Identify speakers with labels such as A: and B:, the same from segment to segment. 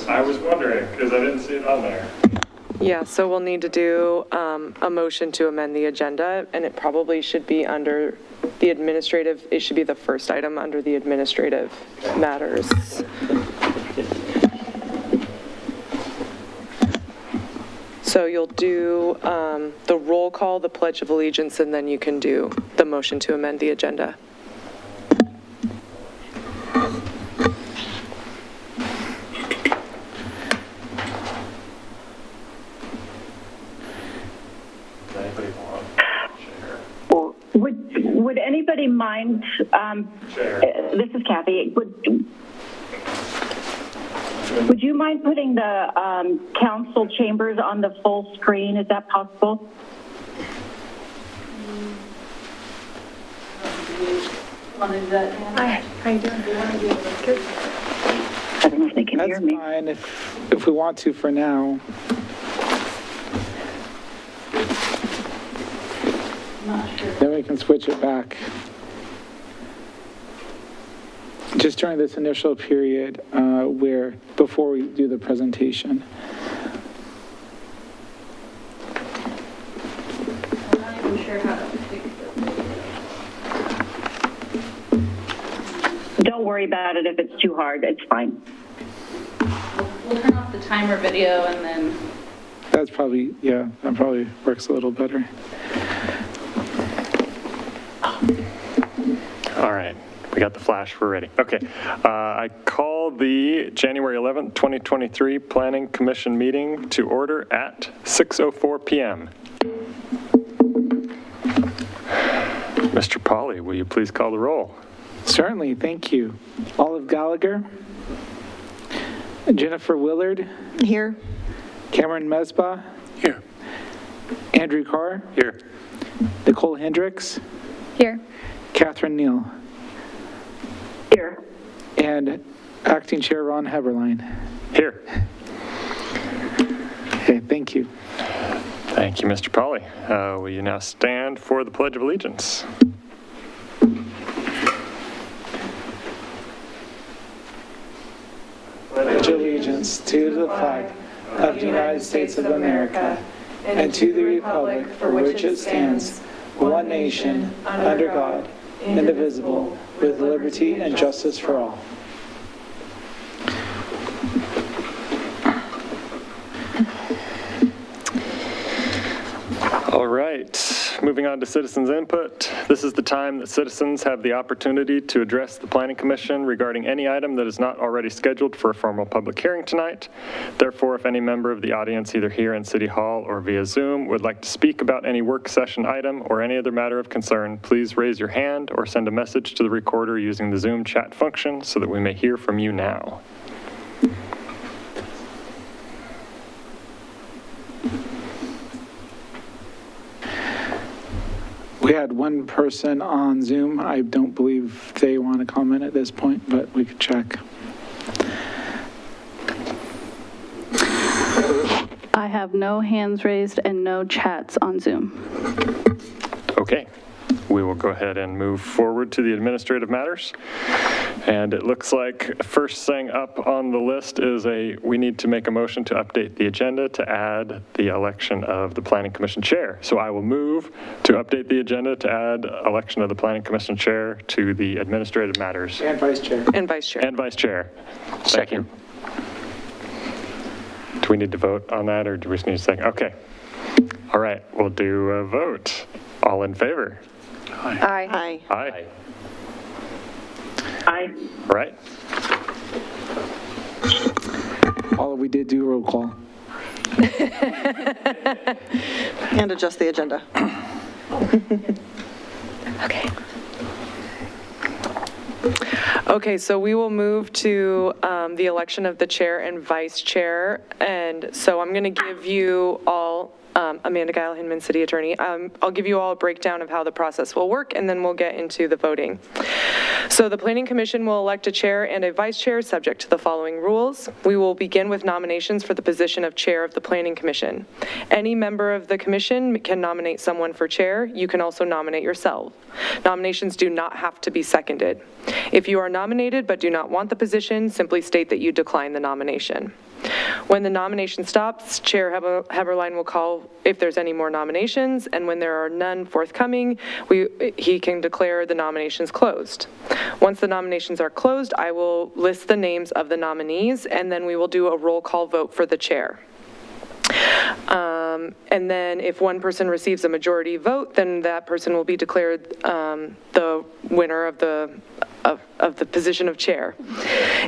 A: I was wondering, because I didn't see it on there.
B: Yeah, so we'll need to do a motion to amend the agenda, and it probably should be under the administrative, it should be the first item under the administrative matters. So you'll do the roll call, the Pledge of Allegiance, and then you can do the motion to amend the agenda.
C: Would anybody mind, this is Kathy, would you mind putting the council chambers on the full screen? Is that possible?
B: Hi, how you doing?
C: I don't know if they can hear me.
D: That's fine if we want to for now. Then we can switch it back. Just during this initial period before we do the presentation.
E: I'm not even sure how to fix it.
C: Don't worry about it if it's too hard, it's fine.
E: We'll turn off the timer video and then...
D: That's probably, yeah, that probably works a little better.
A: All right, we got the flash, we're ready. Okay, I call the January 11th, 2023 Planning Commission meeting to order at 6:04 p.m. Mr. Polly, will you please call the roll?
D: Certainly, thank you. Olive Gallagher, Jennifer Willard,
B: Here.
D: Cameron Mesbah,
A: Here.
D: Andrew Carr,
A: Here.
D: Nicole Hendricks,
E: Here.
D: Catherine Neal,
C: Here.
D: and Acting Chair Ron Heberlein.
A: Here.
D: Okay, thank you.
A: Thank you, Mr. Polly. Will you now stand for the Pledge of Allegiance?
D: Pledge allegiance to the flag of the United States of America and to the republic for which it stands, one nation, under God, indivisible, with liberty and justice for all.
A: All right, moving on to citizens' input. This is the time that citizens have the opportunity to address the Planning Commission regarding any item that is not already scheduled for a formal public hearing tonight. Therefore, if any member of the audience, either here in City Hall or via Zoom, would like to speak about any work session item or any other matter of concern, please raise your hand or send a message to the recorder using the Zoom chat function so that we may hear from you now.
D: We had one person on Zoom. I don't believe they want to comment at this point, but we could check.
F: I have no hands raised and no chats on Zoom.
A: Okay, we will go ahead and move forward to the administrative matters. And it looks like first thing up on the list is we need to make a motion to update the agenda to add the election of the Planning Commission Chair. So I will move to update the agenda to add election of the Planning Commission Chair to the administrative matters.
D: And Vice Chair.
B: And Vice Chair.
A: And Vice Chair. Thank you. Do we need to vote on that, or do we just need a second? Okay. All right, we'll do a vote. All in favor?
B: Aye. Aye.
A: Aye.
C: Aye.
A: All right.
D: We did do roll call.
G: And adjust the agenda.
B: Okay. Okay, so we will move to the election of the chair and vice chair. And so I'm going to give you all Amanda Guile Hinman, City Attorney. I'll give you all a breakdown of how the process will work, and then we'll get into the voting. So the Planning Commission will elect a chair and a vice chair subject to the following rules. We will begin with nominations for the position of chair of the Planning Commission. Any member of the commission can nominate someone for chair. You can also nominate yourself. Nominations do not have to be seconded. If you are nominated but do not want the position, simply state that you decline the nomination. When the nomination stops, Chair Heberlein will call if there's any more nominations, and when there are none forthcoming, he can declare the nominations closed. Once the nominations are closed, I will list the names of the nominees, and then we will do a roll call vote for the chair. And then if one person receives a majority vote, then that person will be declared the winner of the position of chair.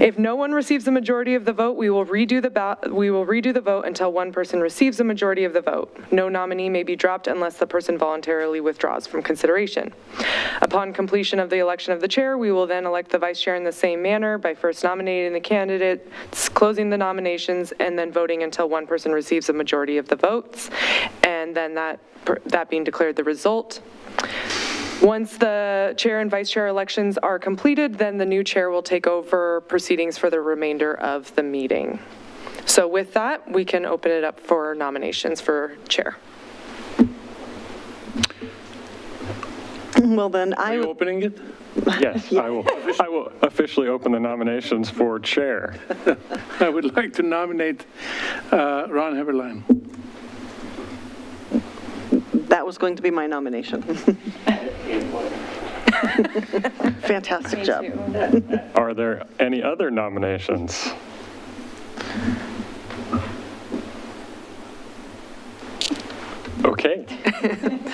B: If no one receives a majority of the vote, we will redo the vote until one person receives a majority of the vote. No nominee may be dropped unless the person voluntarily withdraws from consideration. Upon completion of the election of the chair, we will then elect the vice chair in the same manner by first nominating the candidates, closing the nominations, and then voting until one person receives a majority of the votes, and then that being declared the result. Once the chair and vice chair elections are completed, then the new chair will take over proceedings for the remainder of the meeting. So with that, we can open it up for nominations for chair.
G: Well, then
H: Are you opening it?
A: Yes, I will officially open the nominations for chair.
H: I would like to nominate Ron Heberlein.
G: that was going to be my nomination. Fantastic job.
A: Are there any other nominations? Okay,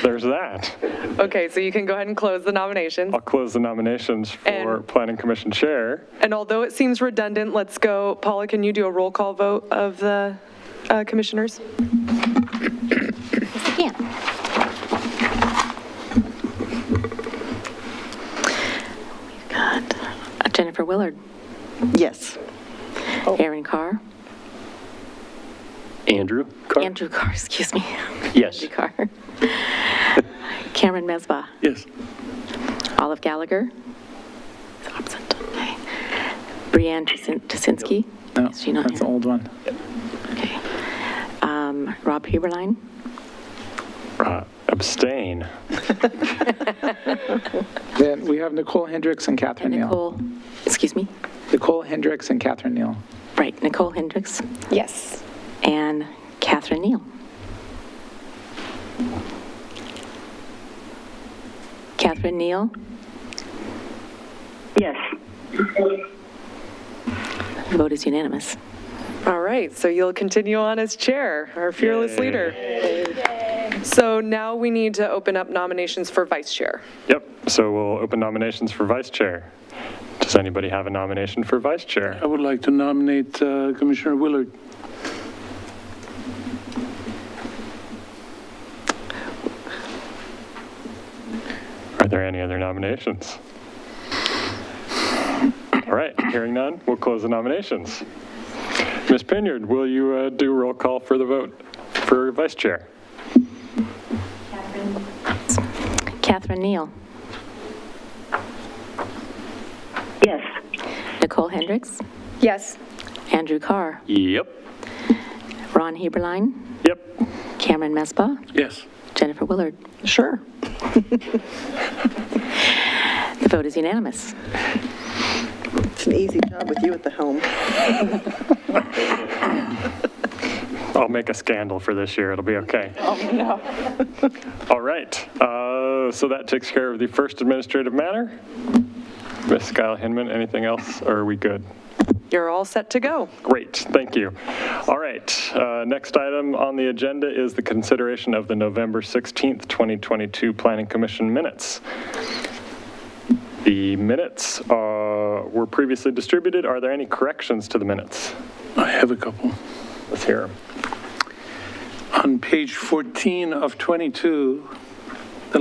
A: there's that.
B: Okay, so you can go ahead and close the nominations.
A: I'll close the nominations for Planning Commission Chair.
B: And although it seems redundant, let's go. Paula, can you do a roll call vote of the commissioners?
I: Yes, I can. We've got Jennifer Willard,
G: Yes.
I: Aaron Carr,
J: Andrew Carr?
I: Andrew Carr, excuse me.
J: Yes.
I: Andrew Carr. Cameron Mesbah,
H: Yes.
I: Olive Gallagher, is absent, okay. Brianne Tusinski.
D: No,
I: Is she not
D: that's the
I: here?
D: old one.
I: Okay. Rob Heberlein,
A: Abstain.
D: Then we have Nicole Hendricks and Catherine
I: and
D: Neal.
I: Nicole, excuse me?
D: Nicole Hendricks and Catherine Neal.
I: Right, Nicole Hendricks
B: Yes.
I: and Catherine Neal. Catherine Neal,
C: Yes.
I: vote is unanimous.
B: All right, so you'll continue on as chair, our fearless leader. So now we need to open up nominations for vice chair.
A: Yep, so we'll open nominations for vice chair. Does anybody have a nomination for vice chair?
H: I would like to nominate Commissioner Willard.
A: Are there any other nominations? All right, hearing none, we'll close the nominations. Ms. Pinyard, will you do roll call for the vote for vice chair?
I: Catherine Neal,
C: Yes.
I: Nicole Hendricks,
B: Yes.
I: Andrew Carr,
J: Yep.
I: Ron Heberlein,
A: Yep.
I: Cameron Mesbah,
H: Yes.
I: Jennifer Willard.
G: Sure.
I: The vote is unanimous.
G: It's an easy job with you at the helm.
A: I'll make a scandal for this year, it'll be okay. Oh, no. All right, so that takes care of the first administrative matter. Ms. Guile Hinman, anything else, or are we good?
B: You're all set to go.
A: Great, thank you. All right, next item on the agenda is the consideration of the November 16th, 2022 Planning Commission minutes. The minutes were previously distributed. Are there any corrections to the minutes?
H: I have a couple.
A: Let's hear them.
H: On page 14 of 22, the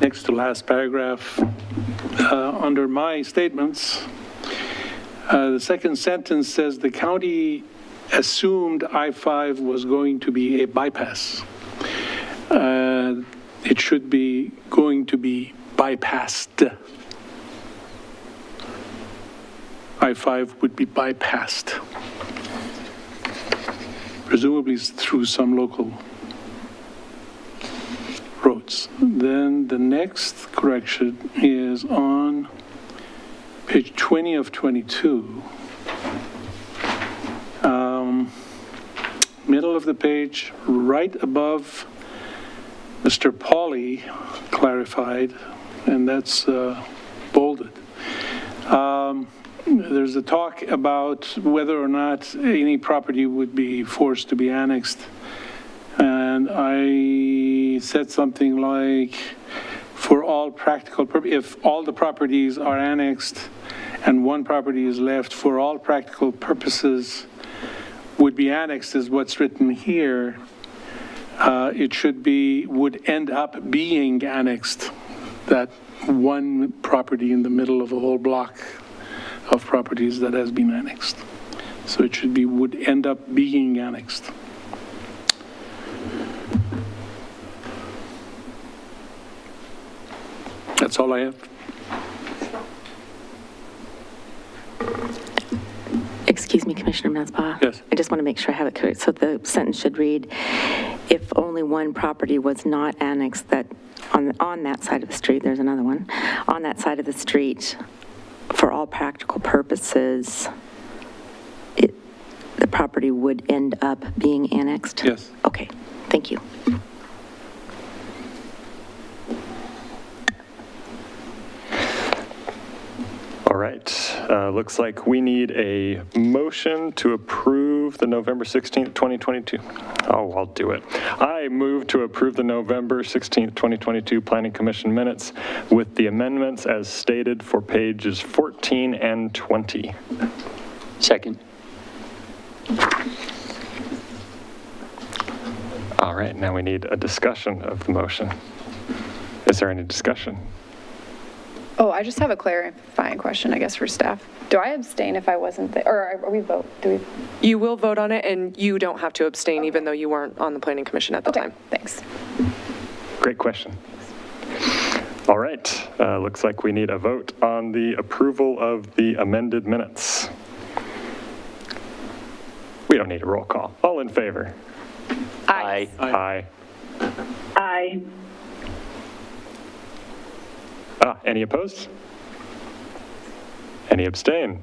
H: next to last paragraph, under my statements, the second sentence says the county assumed I-5 was going to be a bypass. It should be going to be bypassed. I-5 would be bypassed, presumably through some local roads. Then the next correction is on page 20 of 22. Middle of the page, right above Mr. Pauly clarified, and that's bolded. There's a talk about whether or not any property would be forced to be annexed. And I said something like, for all practical purposes, if all the properties are annexed and one property is left, for all practical purposes would be annexed is what's written here. It should be, would end up being annexed, that one property in the middle of a whole block of properties that has been annexed. So it should be, would end up being annexed. That's all I have.
I: Excuse me, Commissioner Mesbah.
H: Yes.
I: I just want to make sure I have it correct. So the sentence should read, if only one property was not annexed that on that side of the street, there's another one, on that side of the street, for all practical purposes, the property would end up being annexed?
H: Yes.
I: Okay, thank you.
A: All right, looks like we need a motion to approve the November 16th, 2022. Oh, I'll do it. I move to approve the November 16th, 2022 Planning Commission minutes with the amendments as stated for pages 14 and 20.
J: Second.
A: All right, now we need a discussion of the motion. Is there any discussion?
K: Oh, I just have a clarifying question, I guess, for staff. Do I abstain if I wasn't there, or are we vote? Do we?
B: You will vote on it, and you don't have to abstain, even though you weren't on the planning commission at the time.
K: Thanks.
A: Great question. All right, looks like we need a vote on the approval of the amended minutes. We don't need a roll call. All in favor?
J: Aye.
A: Aye.
C: Aye.
A: Any opposed? Any abstain?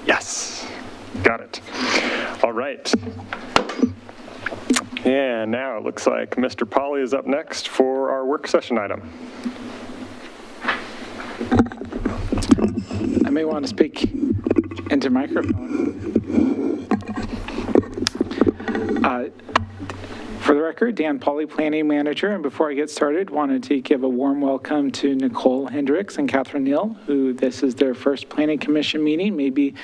A: Yes, got it. All right. And now it looks like Mr. Pauly is up next for our work session item.
D: I may want to speak into microphone. For the record, Dan Pauly, Planning Manager, and before I get started, wanted to give a warm welcome to Nicole Hendricks and Catherine Neal, who this is their first Planning Commission meeting. Maybe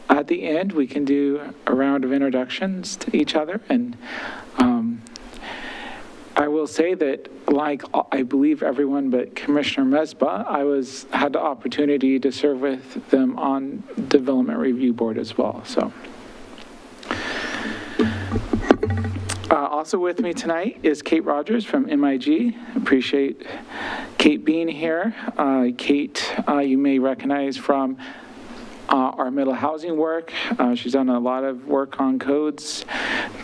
D: at the end we can do a round of introductions to each other. And I will say that, like I believe everyone but Commissioner Mesbah, I had the opportunity to serve with them on Development Review Board as well. So. Also with me tonight is Kate Rogers from MIG. Appreciate Kate being here. Kate, you may recognize from our middle housing work. She's done a lot of work on codes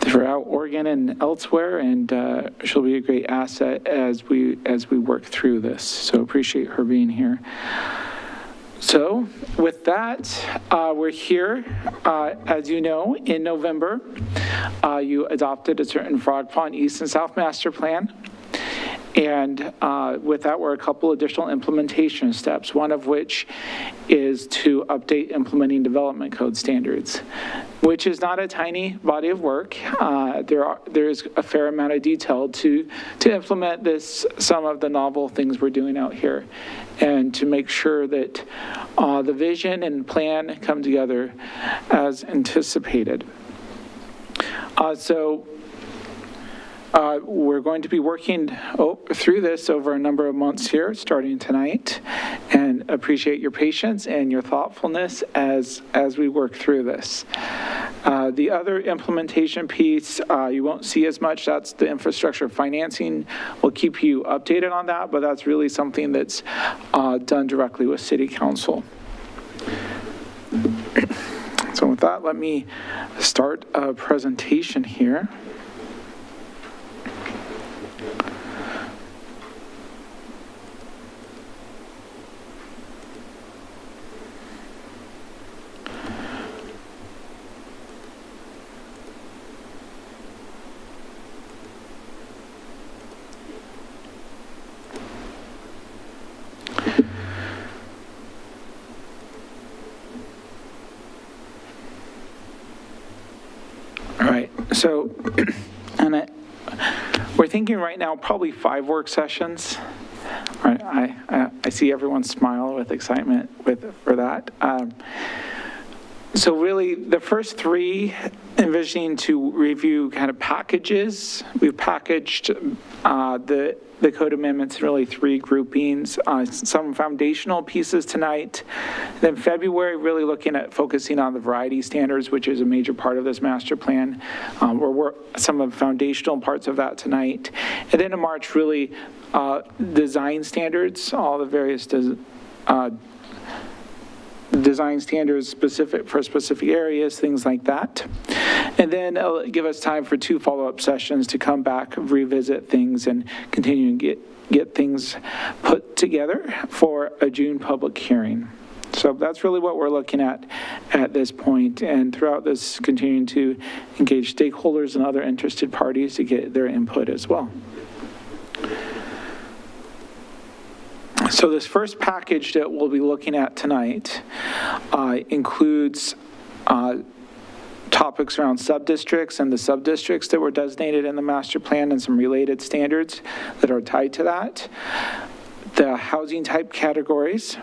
D: throughout Oregon and elsewhere, and she'll be a great asset as we work through this. So appreciate her being here. So with that, we're here. As you know, in November, you adopted a certain Frog Pond East and South Master Plan. And with that were a couple additional implementation steps, one of which is to update implementing development code standards, which is not a tiny body of work. There is a fair amount of detail to implement some of the novel things we're doing out here, and to make sure that the vision and plan come together as anticipated. We're going to be working through this over a number of months here, starting tonight, and appreciate your patience and your thoughtfulness as we work through this. The other implementation piece, you won't see as much. That's the infrastructure financing. We'll keep you updated on that, but that's really something that's done directly with City Council. So with that, let me start a presentation here. All right, so, we're thinking right now probably 5 work sessions. All right, I see everyone smile with excitement for that. So really, the first 3 envisioning to review kind of packages. We've packaged the code amendments, really 3 groupings, some foundational pieces tonight. Then February, really looking at focusing on the variety standards, which is a major part of this master plan. We're some of the foundational parts of that tonight. And then in March, really design standards, all the various design standards specific for specific areas, things like that. And then it'll give us time for 2 follow-up sessions to come back, revisit things, and continue to get things put together for a June public hearing. So that's really what we're looking at this point, and throughout this, continuing to engage stakeholders and other interested parties to get their input as well. So this first package that we'll be looking at tonight includes topics around subdistricts and the subdistricts that were designated in the master plan and some related standards that are tied to that. The housing type categories,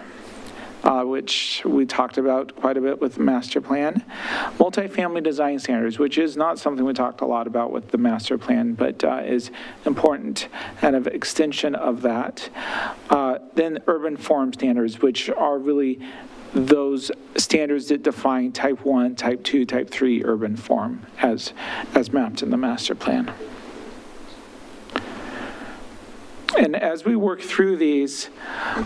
D: which we talked about quite a bit with the master plan. Multifamily design standards, which is not something we talked a lot about with the master plan, but is important kind of extension of that. Then urban form standards, which are really those standards that define type 1, type 2, type 3 urban form as mapped in the master plan. And as we work through these,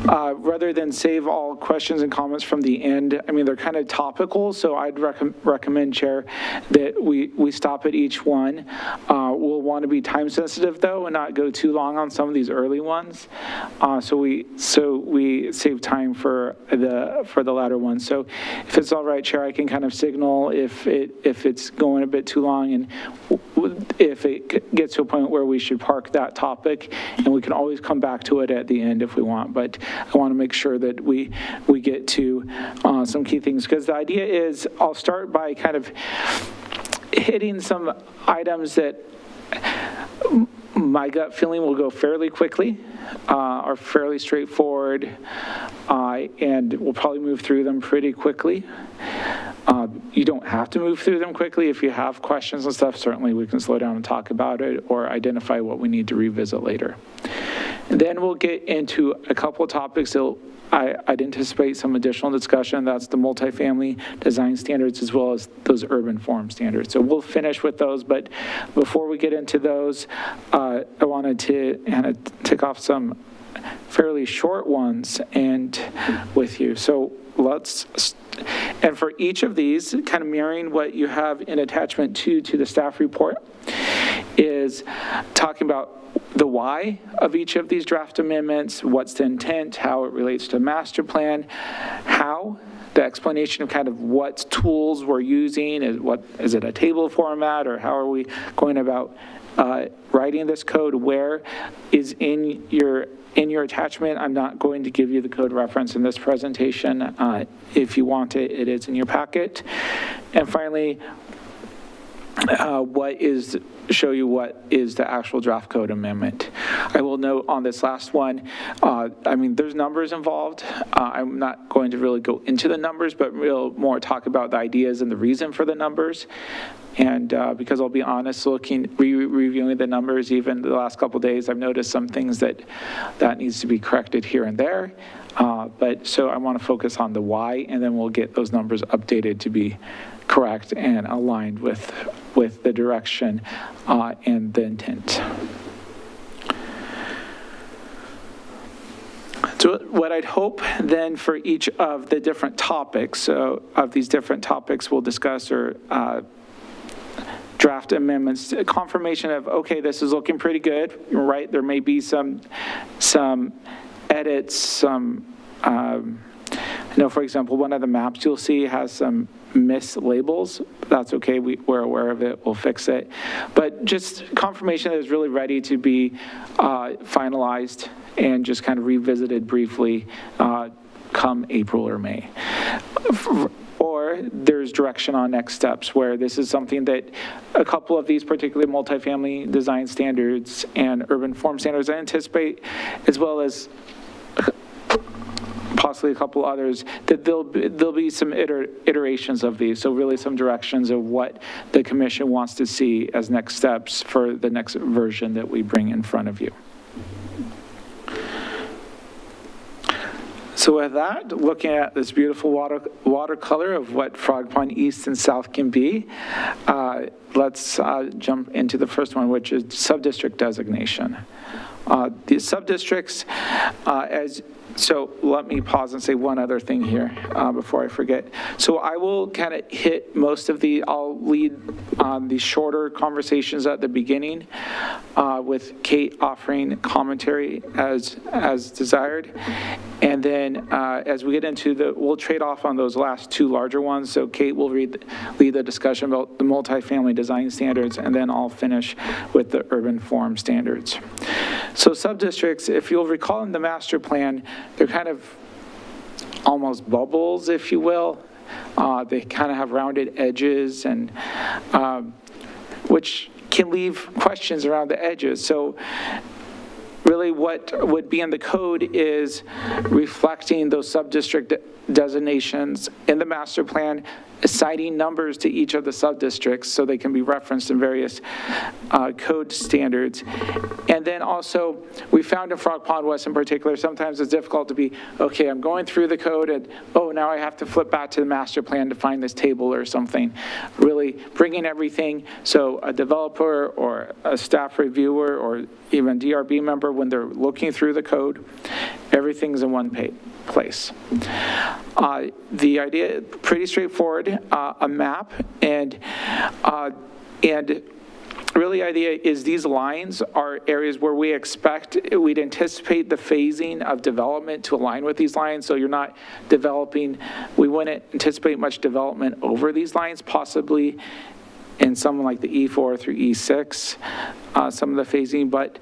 D: rather than save all questions and comments from the end, I mean, they're kind of topical, so I'd recommend, Chair, that we stop at each one. We'll want to be time sensitive, though, and not go too long on some of these early ones. So we save time for the latter ones. So if it's all right, Chair, I can kind of signal if it's going a bit too long, and if it gets to a point where we should park that topic, and we can always come back to it at the end if we want, but I want to make sure that we get to some key things, because the idea is I'll start by kind of hitting some items that my gut feeling will go fairly quickly, are fairly straightforward, and we'll probably move through them pretty quickly. You don't have to move through them quickly. If you have questions and stuff, certainly we can slow down and talk about it or identify what we need to revisit later. And then we'll get into a couple of topics that I'd anticipate some additional discussion. That's the multifamily design standards as well as those urban form standards. So we'll finish with those, but before we get into those, I wanted to kind of tick off some fairly short ones and with you. So and for each of these, kind of mirroring what you have in attachment 2 to the staff report, is talking about the why of each of these draft amendments, what's the intent, how it relates to master plan, how the explanation of kind of what tools we're using, is it a table format, or how are we going about writing this code, where is in your attachment. I'm not going to give you the code reference in this presentation. If you want it, it is in your packet. And finally, show you what is the actual draft code amendment. I will note on this last one, I mean, there's numbers involved. I'm not going to really go into the numbers, but we'll more talk about the ideas and the reason for the numbers. And because I'll be honest, reviewing the numbers even the last couple of days, I've noticed some things that needs to be corrected here and there. But so I want to focus on the why, and then we'll get those numbers updated to be correct and aligned with the direction and the intent. So what I'd hope then for each of the different topics, so of these different topics we'll discuss or draft amendments, confirmation of, okay, this is looking pretty good, right? There may be some edits, I know, for example, one of the maps you'll see has some mislabels. That's okay, we're aware of it, we'll fix it. But just confirmation that it's really ready to be finalized and just kind of revisited briefly come April or May. Or there's direction on next steps where this is something that a couple of these, particularly multifamily design standards and urban form standards, I anticipate, as well as possibly a couple others, that there'll be some iterations of these. So really some directions of what the commission wants to see as next steps for the next version that we bring in front of you. So with that, looking at this beautiful watercolor of what Frog Pond East and South can be, let's jump into the first one, which is sub-district designation. The sub-districts, so let me pause and say one other thing here before I forget. So I will kind of hit most of I'll lead on the shorter conversations at the beginning with Kate offering commentary as desired. And then as we get into we'll trade off on those last two larger ones. So Kate will lead the discussion about the multifamily design standards, and then I'll finish with the urban form standards. So sub-districts, if you'll recall in the master plan, they're kind of almost bubbles, if you will. They kind of have rounded edges, and which can leave questions around the edges. So really what would be in the code is reflecting those sub-district designations in the master plan, assigning numbers to each of the sub-districts so they can be referenced in various code standards. And then also, we found in Frog Pond West in particular, sometimes it's difficult to be, okay, I'm going through the code and, oh, now I have to flip back to the master plan to find this table or something. Really bringing everything, so a developer or a staff reviewer or even DRB member, when they're looking through the code, everything's in one place. The idea, pretty straightforward, a map, and really idea is these lines are areas where we'd anticipate the phasing of development to align with these lines, so you're not developing, we wouldn't anticipate much development over these lines, possibly in something like the E4 through E6, some of the phasing, but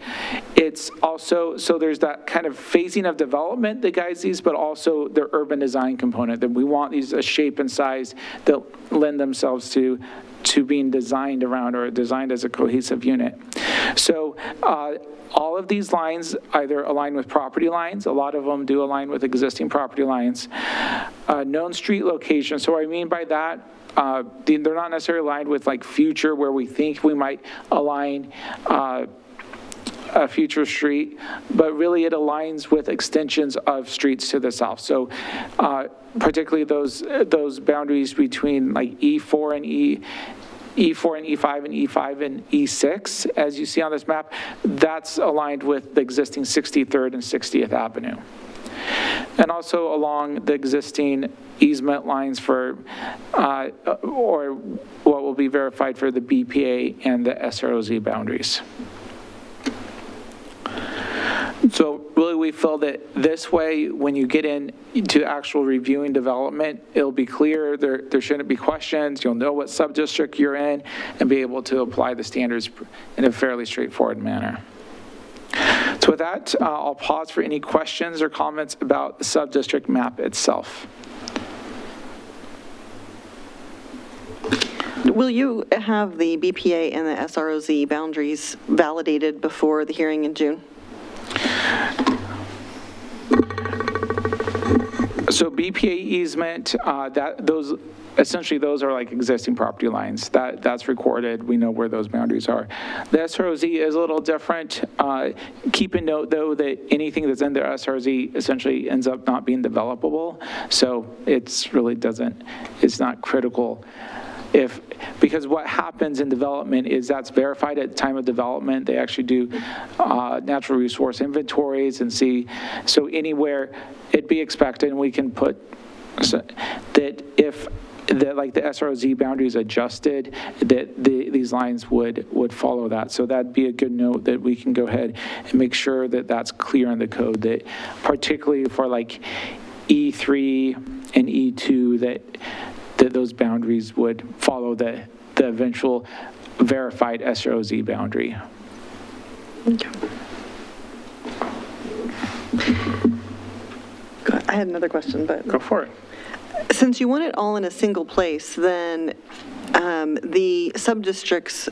D: it's also, so there's that kind of phasing of development that guides these, but also their urban design component, that we want these a shape and size that lend themselves to being designed around or designed as a cohesive unit. So all of these lines either align with property lines, a lot of them do align with existing property lines, known street locations. So what I mean by that, they're not necessarily aligned with like future where we think we might align a future street, but really it aligns with extensions of streets to the south. So particularly those boundaries between like E4 and E4 and E5 and E5 and E6, as you see on this map, that's aligned with the existing 63rd and 60th Avenue. And also along the existing easement lines for, or what will be verified for the BPA and the SROZ boundaries. So really we feel that this way, when you get into actual reviewing development, it'll be clear, there shouldn't be questions, you'll know what sub-district you're in, and be able to apply the standards in a fairly straightforward manner. So with that, I'll pause for any questions or comments about the sub-district map itself.
G: Will you have the BPA and the SROZ boundaries validated before the hearing in June?
D: So BPA easement, essentially those are like existing property lines. That's recorded. We know where those boundaries are. The SROZ is a little different. Keep in note, though, that anything that's in the SRZ essentially ends up not being developable. So it's not critical. Because what happens in development is that's verified at the time of development. They actually do natural resource inventories and see. So anywhere it'd be expected, and we can put that if like the SROZ boundaries adjusted, that these lines would follow that. So that'd be a good note that we can go ahead and make sure that that's clear in the code, that particularly for like E3 and E2, that those boundaries would follow the eventual verified SROZ boundary.
G: Okay. I had another question, but.
A: Go for it.
G: Since you want it all in a single place, then the sub-districts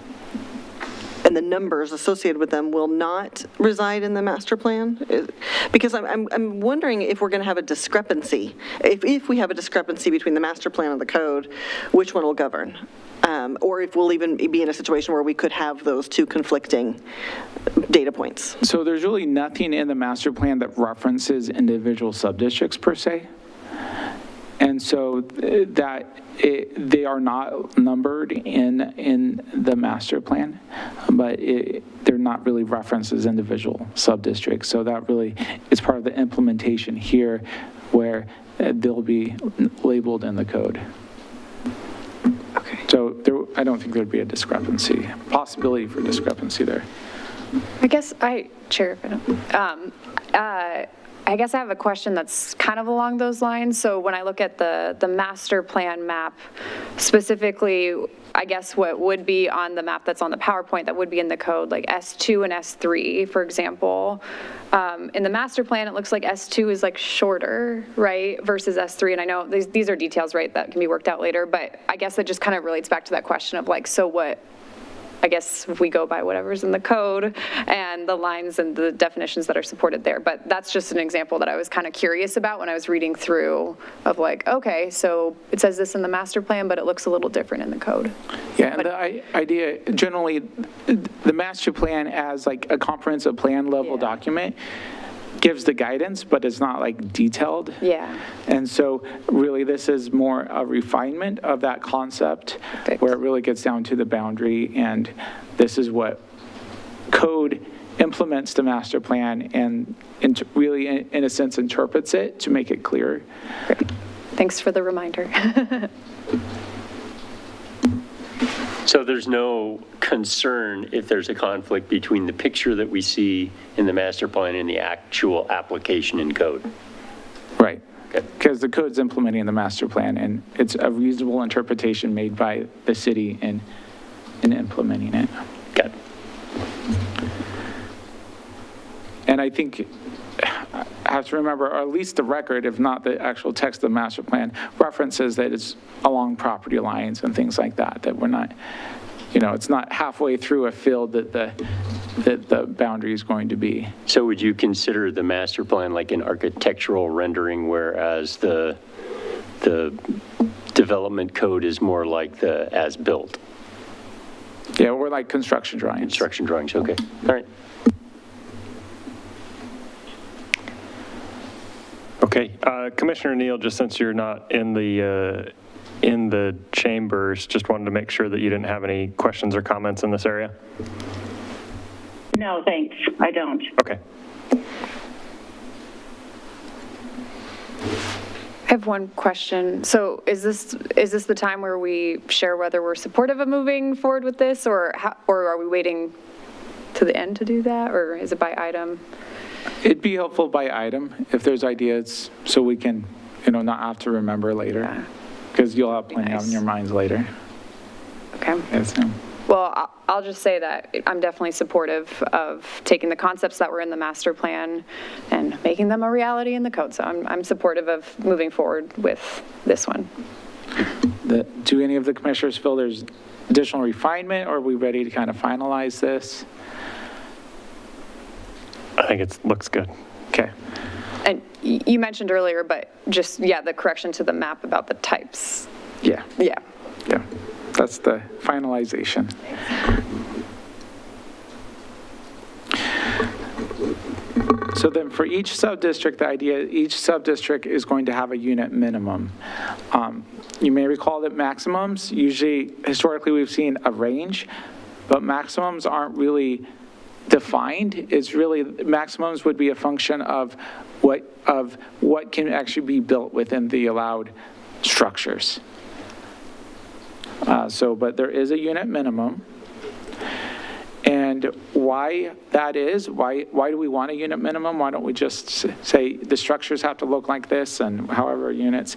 G: and the numbers associated with them will not reside in the master plan? Because I'm wondering if we're going to have a discrepancy. If we have a discrepancy between the master plan and the code, which one will govern? Or if we'll even be in a situation where we could have those two conflicting data points.
D: So there's really nothing in the master plan that references individual sub-districts per se. And so they are not numbered in the master plan, but they're not really referenced as individual sub-districts. So that really is part of the implementation here, where they'll be labeled in the code.
G: Okay.
D: So I don't think there'd be a discrepancy, possibility for discrepancy there.
K: I guess Chair, I guess I have a question that's kind of along those lines. So when I look at the master plan map, specifically, I guess what would be on the map that's on the PowerPoint that would be in the code, like S2 and S3, for example. In the master plan, it looks like S2 is like shorter, right, versus S3. And I know these are details, right, that can be worked out later. But I guess it just kind of relates back to that question of like, so what? I guess if we go by whatever's in the code and the lines and the definitions that are supported there. But that's just an example that I was kind of curious about when I was reading through of like, okay, so it says this in the master plan, but it looks a little different in the code.
D: Yeah, and the idea, generally, the master plan as like a comprehensive plan level document gives the guidance, but it's not like detailed.
K: Yeah.
D: And so really this is more a refinement of that concept. Perfect. Where it really gets down to the boundary, and this is what code implements the master plan and really in a sense interprets it to make it clear.
K: Great. Thanks for the reminder.
J: So there's no concern if there's a conflict between the picture that we see in the master plan and the actual application in code?
D: Right. Because the code's implementing the master plan, and it's a reasonable interpretation made by the city in implementing it.
J: Got it.
D: And I think I have to remember, or at least the record, if not the actual text of the master plan, references that it's along property lines and things like that, that we're not, it's not halfway through a field that the boundary is going to be.
J: So would you consider the master plan like an architectural rendering, whereas the development code is more like the as-built?
D: Yeah, we're like construction drawings.
J: Construction drawings, okay. All right.
A: Okay, Commissioner Neal, just since you're not in the chambers, just wanted to make sure that you didn't have any questions or comments in this area.
C: No, thanks. I don't.
A: Okay.
K: I have one question. So is this the time where we share whether we're supportive of moving forward with this, or are we waiting to the end to do that, or is it by item?
D: It'd be helpful by item if there's ideas, so we can, not have to remember later, because you'll have plenty on your minds later.
K: Okay.
D: Yes,
K: Well, I'll just say that I'm definitely supportive of taking the concepts that were in the master plan and making them a reality in the code. So I'm supportive of moving forward with this one.
D: Do any of the commissioners feel there's additional refinement, or are we ready to kind of finalize this?
A: I think it looks good.
D: Okay.
K: And you mentioned earlier, but just, yeah, the correction to the map about the types.
D: Yeah,
K: Yeah.
D: yeah, that's the finalization. So then for each sub-district, the idea, each sub-district is going to have a unit minimum. You may recall that maximums, usually, historically, we've seen a range, but maximums aren't really defined. It's really, maximums would be a function of what can actually be built within the allowed structures. But there is a unit minimum. And why that is, why do we want a unit minimum? Why don't we just say the structures have to look like this and however units?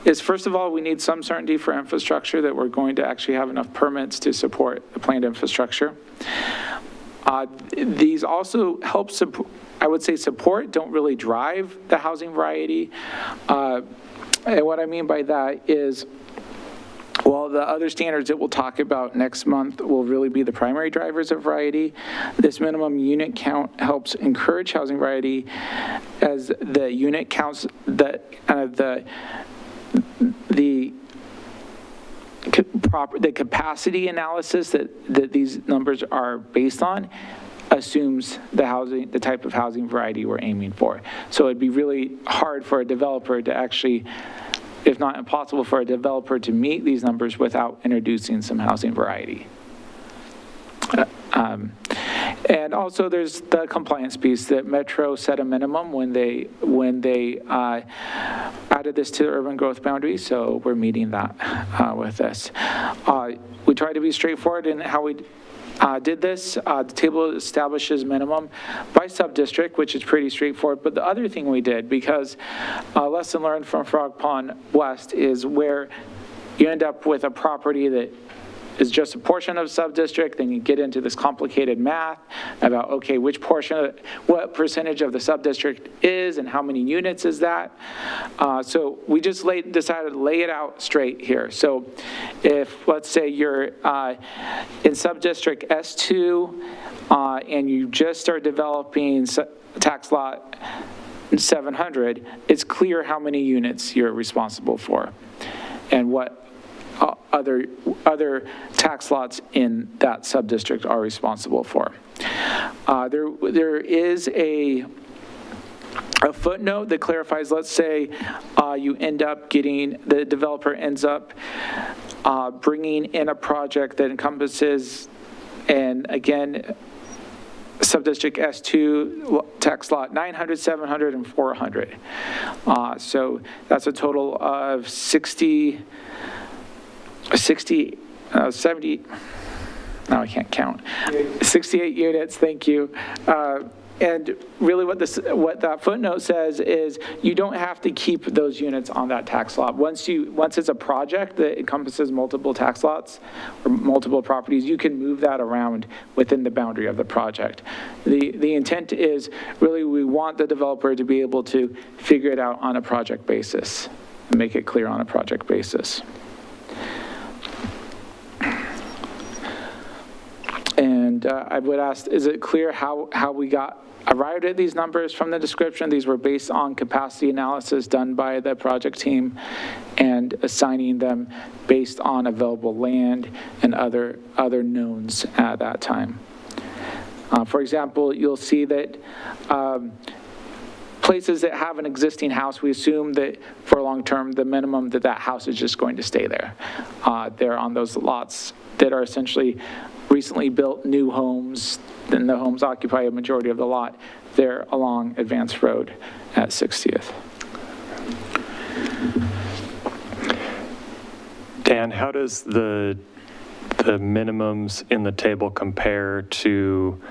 D: Is first of all, we need some certainty for infrastructure that we're going to actually have enough permits to support the planned infrastructure. These also help support, I would say support, don't really drive the housing variety. And what I mean by that is, well, the other standards that we'll talk about next month will really be the primary drivers of variety. This minimum unit count helps encourage housing variety, as the unit counts the capacity analysis that these numbers are based on assumes the type of housing variety we're aiming for. So it'd be really hard for a developer to actually, if not impossible for a developer to meet these numbers without introducing some housing variety. And also there's the compliance piece that Metro set a minimum when they added this to the urban growth boundary, so we're meeting that with this. We try to be straightforward in how we did this. The table establishes minimum by sub-district, which is pretty straightforward. But the other thing we did, because a lesson learned from Frog Pond West is where you end up with a property that is just a portion of sub-district, then you get into this complicated math about, okay, which portion, what percentage of the sub-district is and how many units is that. So we just decided to lay it out straight here. So if, let's say you're in sub-district S2 and you just start developing tax lot 700, it's clear how many units you're responsible for and what other tax lots in that sub-district are responsible for. There is a footnote that clarifies, let's say the developer ends up bringing in a project that encompasses, and again, sub-district S2, tax lot 900, 700, and 400. So that's a total of 70, now I can't count, 68 units, thank you. And really what that footnote says is you don't have to keep those units on that tax lot. Once it's a project that encompasses multiple tax lots or multiple properties, you can move that around within the boundary of the project. The intent is really we want the developer to be able to figure it out on a project basis and make it clear on a project basis. And I would ask, is it clear how we arrived at these numbers from the description? These were based on capacity analysis done by the project team and assigning them based on available land and other knowns at that time. For example, you'll see that places that have an existing house, we assume that for long term, the minimum that house is just going to stay there. They're on those lots that are essentially recently built new homes, then the homes occupy a majority of the lot. They're along Advance Road at 60th.
A: Dan, how does the minimums in the table compare to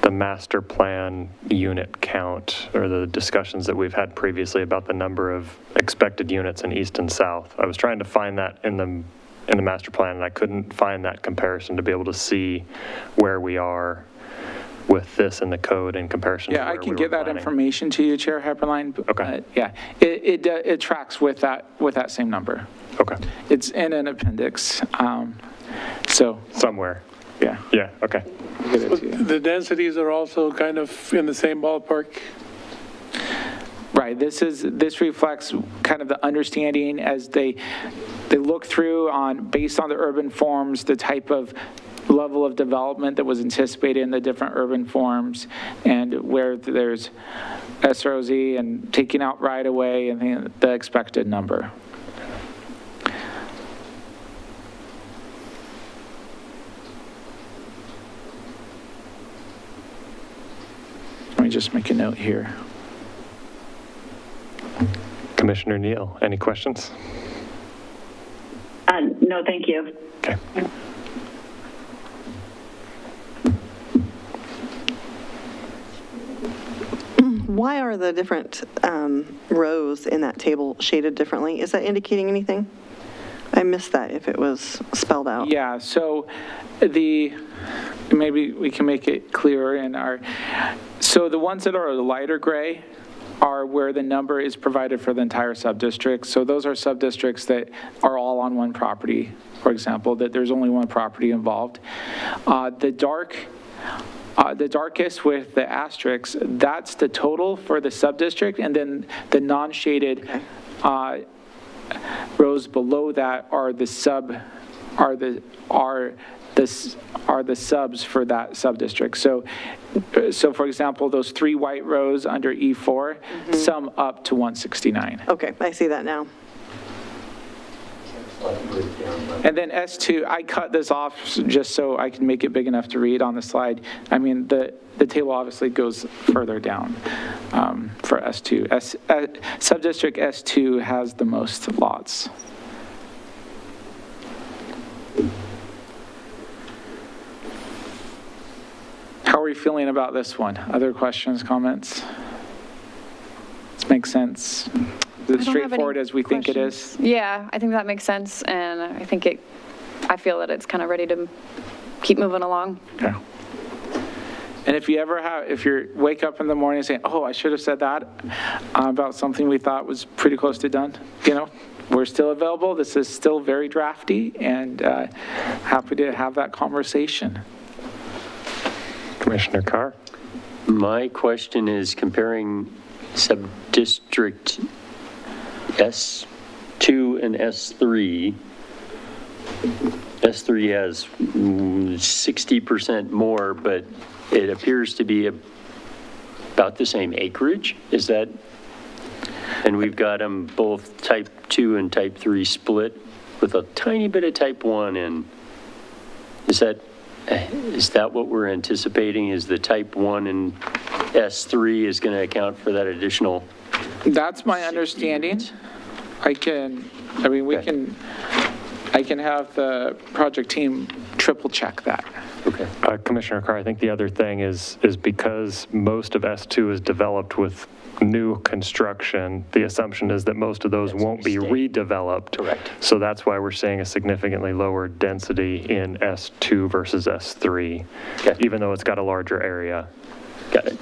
A: the master plan unit count or the discussions that we've had previously about the number of expected units in east and south? I was trying to find that in the master plan, and I couldn't find that comparison to be able to see where we are with this in the code in comparison to where we were planning.
D: Yeah, I can get that information to you, Chair Hepperline.
A: Okay.
D: Yeah, it tracks with that same number.
A: Okay.
D: It's in an appendix, so.
A: Somewhere.
D: Yeah.
A: Yeah, okay.
D: I'll get it to you.
H: The densities are also kind of in the same ballpark.
D: Right, this reflects kind of the understanding as they look through based on the urban forms, the type of level of development that was anticipated in the different urban forms, and where there's SROZ and taking out right away and the expected number. Let me just make a note here.
A: Commissioner Neal, any questions?
C: No, thank you.
A: Okay.
G: Why are the different rows in that table shaded differently? Is that indicating anything? I missed that if it was spelled out.
D: Yeah, so maybe we can make it clearer so the ones that are lighter gray are where the number is provided for the entire subdistrict. So those are subdistricts that are all on one property, for example, that there's only one property involved. The darkest with the asterisks, that's the total for the subdistrict, and then the non-shaded rows below that are the subs for that subdistrict. So for example, those 3 white rows under E4 sum up to 169.
G: Okay, I see that now.
D: And then S2, I cut this off just so I can make it big enough to read on the slide. I mean, the table obviously goes further down for S2. Subdistrict S2 has the most lots. How are we feeling about this one? Other questions, comments? This makes sense? Is it straightforward as we think it is?
K: Yeah, I think that makes sense, and I feel that it's kind of ready to keep moving along.
D: Okay. And if you wake up in the morning and say, oh, I should have said that about something we thought was pretty close to done, we're still available. This is still very drafty, and happy to have that conversation.
A: Commissioner Carr?
J: My question is comparing subdistrict S2 and S3. S3 has 60% more, but it appears to be about the same acreage. Is that? And we've got them both type 2 and type 3 split with a tiny bit of type 1 in. Is that what we're anticipating? Is the type 1 in S3 is going to account for that additional?
D: That's my understanding. I can have the project team triple check that.
A: Okay. Commissioner Carr, I think the other thing is because most of S2 is developed with new construction, the assumption is that most of those won't be redeveloped.
J: Correct.
A: So that's why we're seeing a significantly lower density in S2 versus S3,
J: okay,
A: even though it's got a larger area.
J: Got it.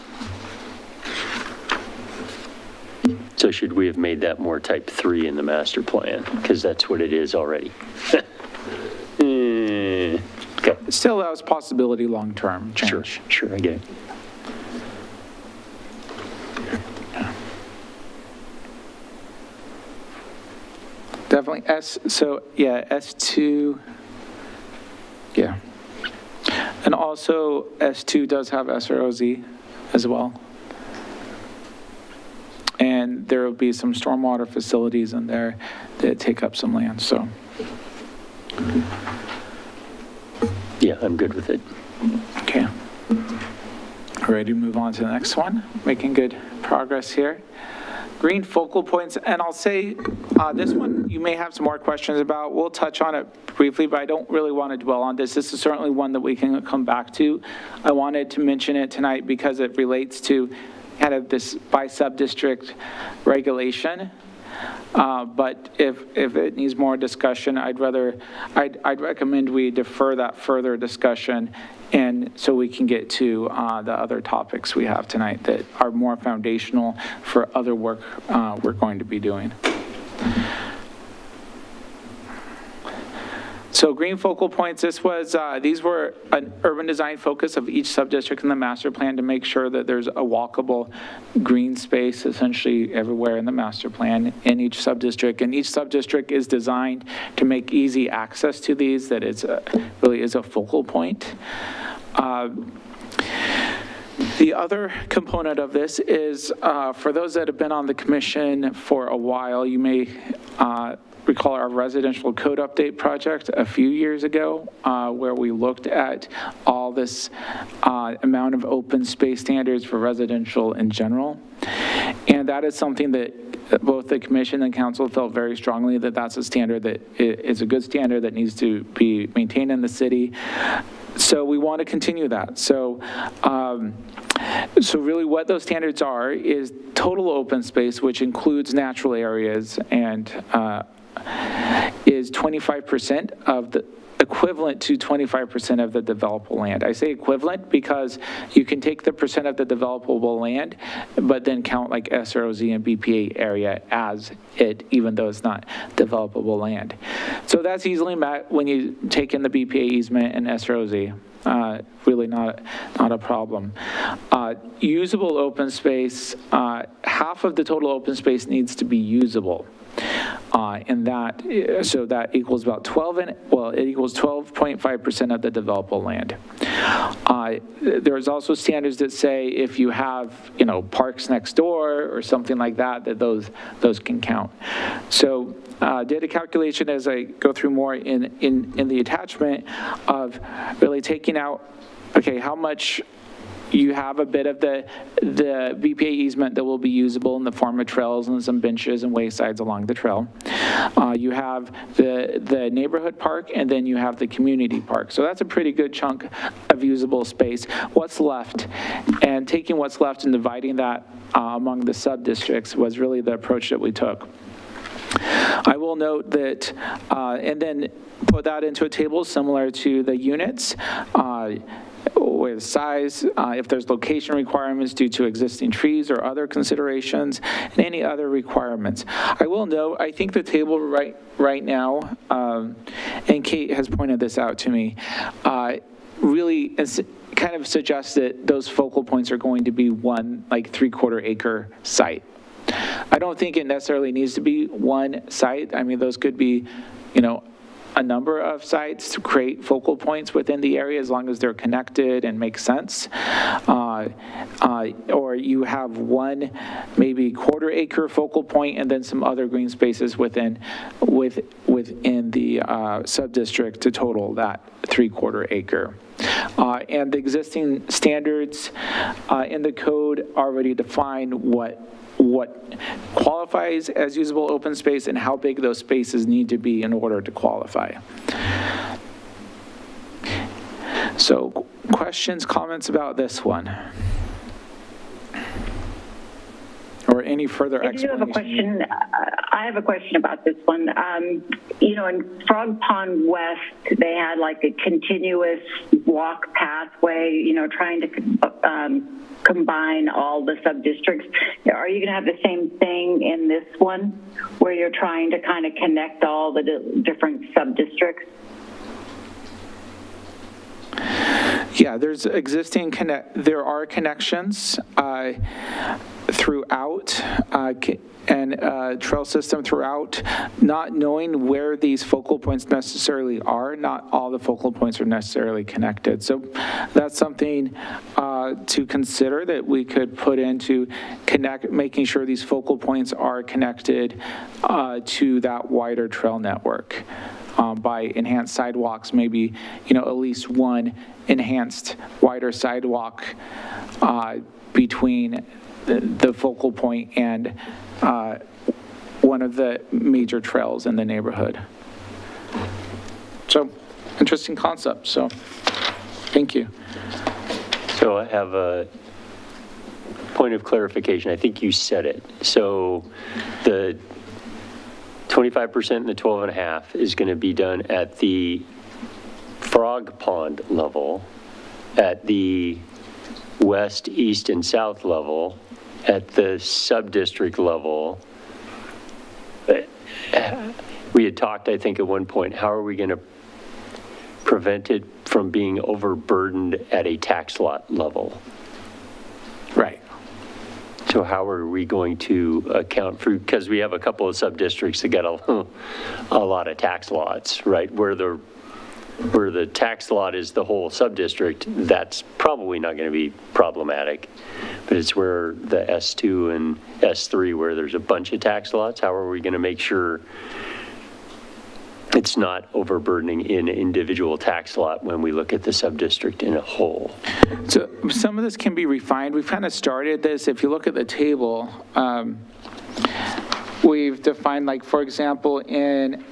J: So should we have made that more type 3 in the master plan? Because that's what it is already. Okay.
D: It still allows possibility long-term change.
J: Sure, I get it.
D: Definitely S2, yeah. And also S2 does have SROZ as well. And there will be some stormwater facilities in there that take up some land, so.
J: Yeah, I'm good with it.
D: Okay. Ready to move on to the next one? Making good progress here. Green focal points, and I'll say this one you may have some more questions about. We'll touch on it briefly, but I don't really want to dwell on this. This is certainly one that we can come back to. I wanted to mention it tonight because it relates to kind of this by sub-district regulation. But if it needs more discussion, I'd recommend we defer that further discussion, and so we can get to the other topics we have tonight that are more foundational for other work we're going to be doing. So green focal points, these were an urban design focus of each subdistrict in the master plan to make sure that there's a walkable green space essentially everywhere in the master plan in each subdistrict. And each subdistrict is designed to make easy access to these, that it's really is a focal point. The other component of this is, for those that have been on the commission for a while, you may recall our residential code update project a few years ago, where we looked at all this amount of open space standards for residential in general. And that is something that both the commission and council felt very strongly that that's a standard that is a good standard that needs to be maintained in the city. So we want to continue that. So really what those standards are is total open space, which includes natural areas, and is 25% of the equivalent to 25% of the developable land. I say equivalent because you can take the percent of the developable land, but then count like SROZ and BPA area as it, even though it's not developable land. So that's easily met when you take in the BPA easement and SROZ. Really not a problem. Usable open space, half of the total open space needs to be usable. And so that equals about it equals 12.5% of the developable land. There's also standards that say if you have, parks next door or something like that, that those can count. So did a calculation as I go through more in the attachment of really taking out, okay, how much you have a bit of the BPA easement that will be usable in the form of trails and some benches and waysides along the trail. You have the neighborhood park, and then you have the community park. So that's a pretty good chunk of usable space. What's left? And taking what's left and dividing that among the sub-districts was really the approach that we took. I will note that, and then put that into a table similar to the units, with size, if there's location requirements due to existing trees or other considerations, and any other requirements. I will note, I think the table right now, and Kate has pointed this out to me, really kind of suggests that those focal points are going to be one like 3/4 acre site. I don't think it necessarily needs to be one site. I mean, those could be, a number of sites to create focal points within the area as long as they're connected and make sense. Or you have one maybe 1/4 acre focal point and then some other green spaces within the sub-district to total that 3/4 acre. And the existing standards in the code already define what qualifies as usable open space and how big those spaces need to be in order to qualify. So questions, comments about this one? Or any further explanation?
C: I have a question about this one. In Frog Pond West, they had like a continuous walk pathway, trying to combine all the sub-districts. Are you going to have the same thing in this one, where you're trying to kind of connect all the different sub-districts?
D: Yeah, there's there are connections throughout and trail system throughout, not knowing where these focal points necessarily are. Not all the focal points are necessarily connected. So that's something to consider that we could put into making sure these focal points are connected to that wider trail network. By enhanced sidewalks, maybe, at least one enhanced wider sidewalk between the focal point and one of the major trails in the neighborhood. So, interesting concept. So, thank you.
J: So I have a point of clarification. I think you said it. So the 25% and the 12.5 is going to be done at the Frog Pond level, at the west, east, and south level, at the sub-district level. We had talked, I think, at one point, how are we going to prevent it from being overburdened at a tax lot level.
D: Right.
J: So how are we going to account for, because we have a couple of sub-districts that got a lot of tax lots, right? Where the tax lot is the whole sub-district, that's probably not going to be problematic. But it's where the S2 and S3, where there's a bunch of tax lots, how are we going to make sure it's not overburdening in an individual tax lot when we look at the sub-district in a whole?
D: So some of this can be refined. We've kind of started this. If you look at the table, we've defined, like, for example, in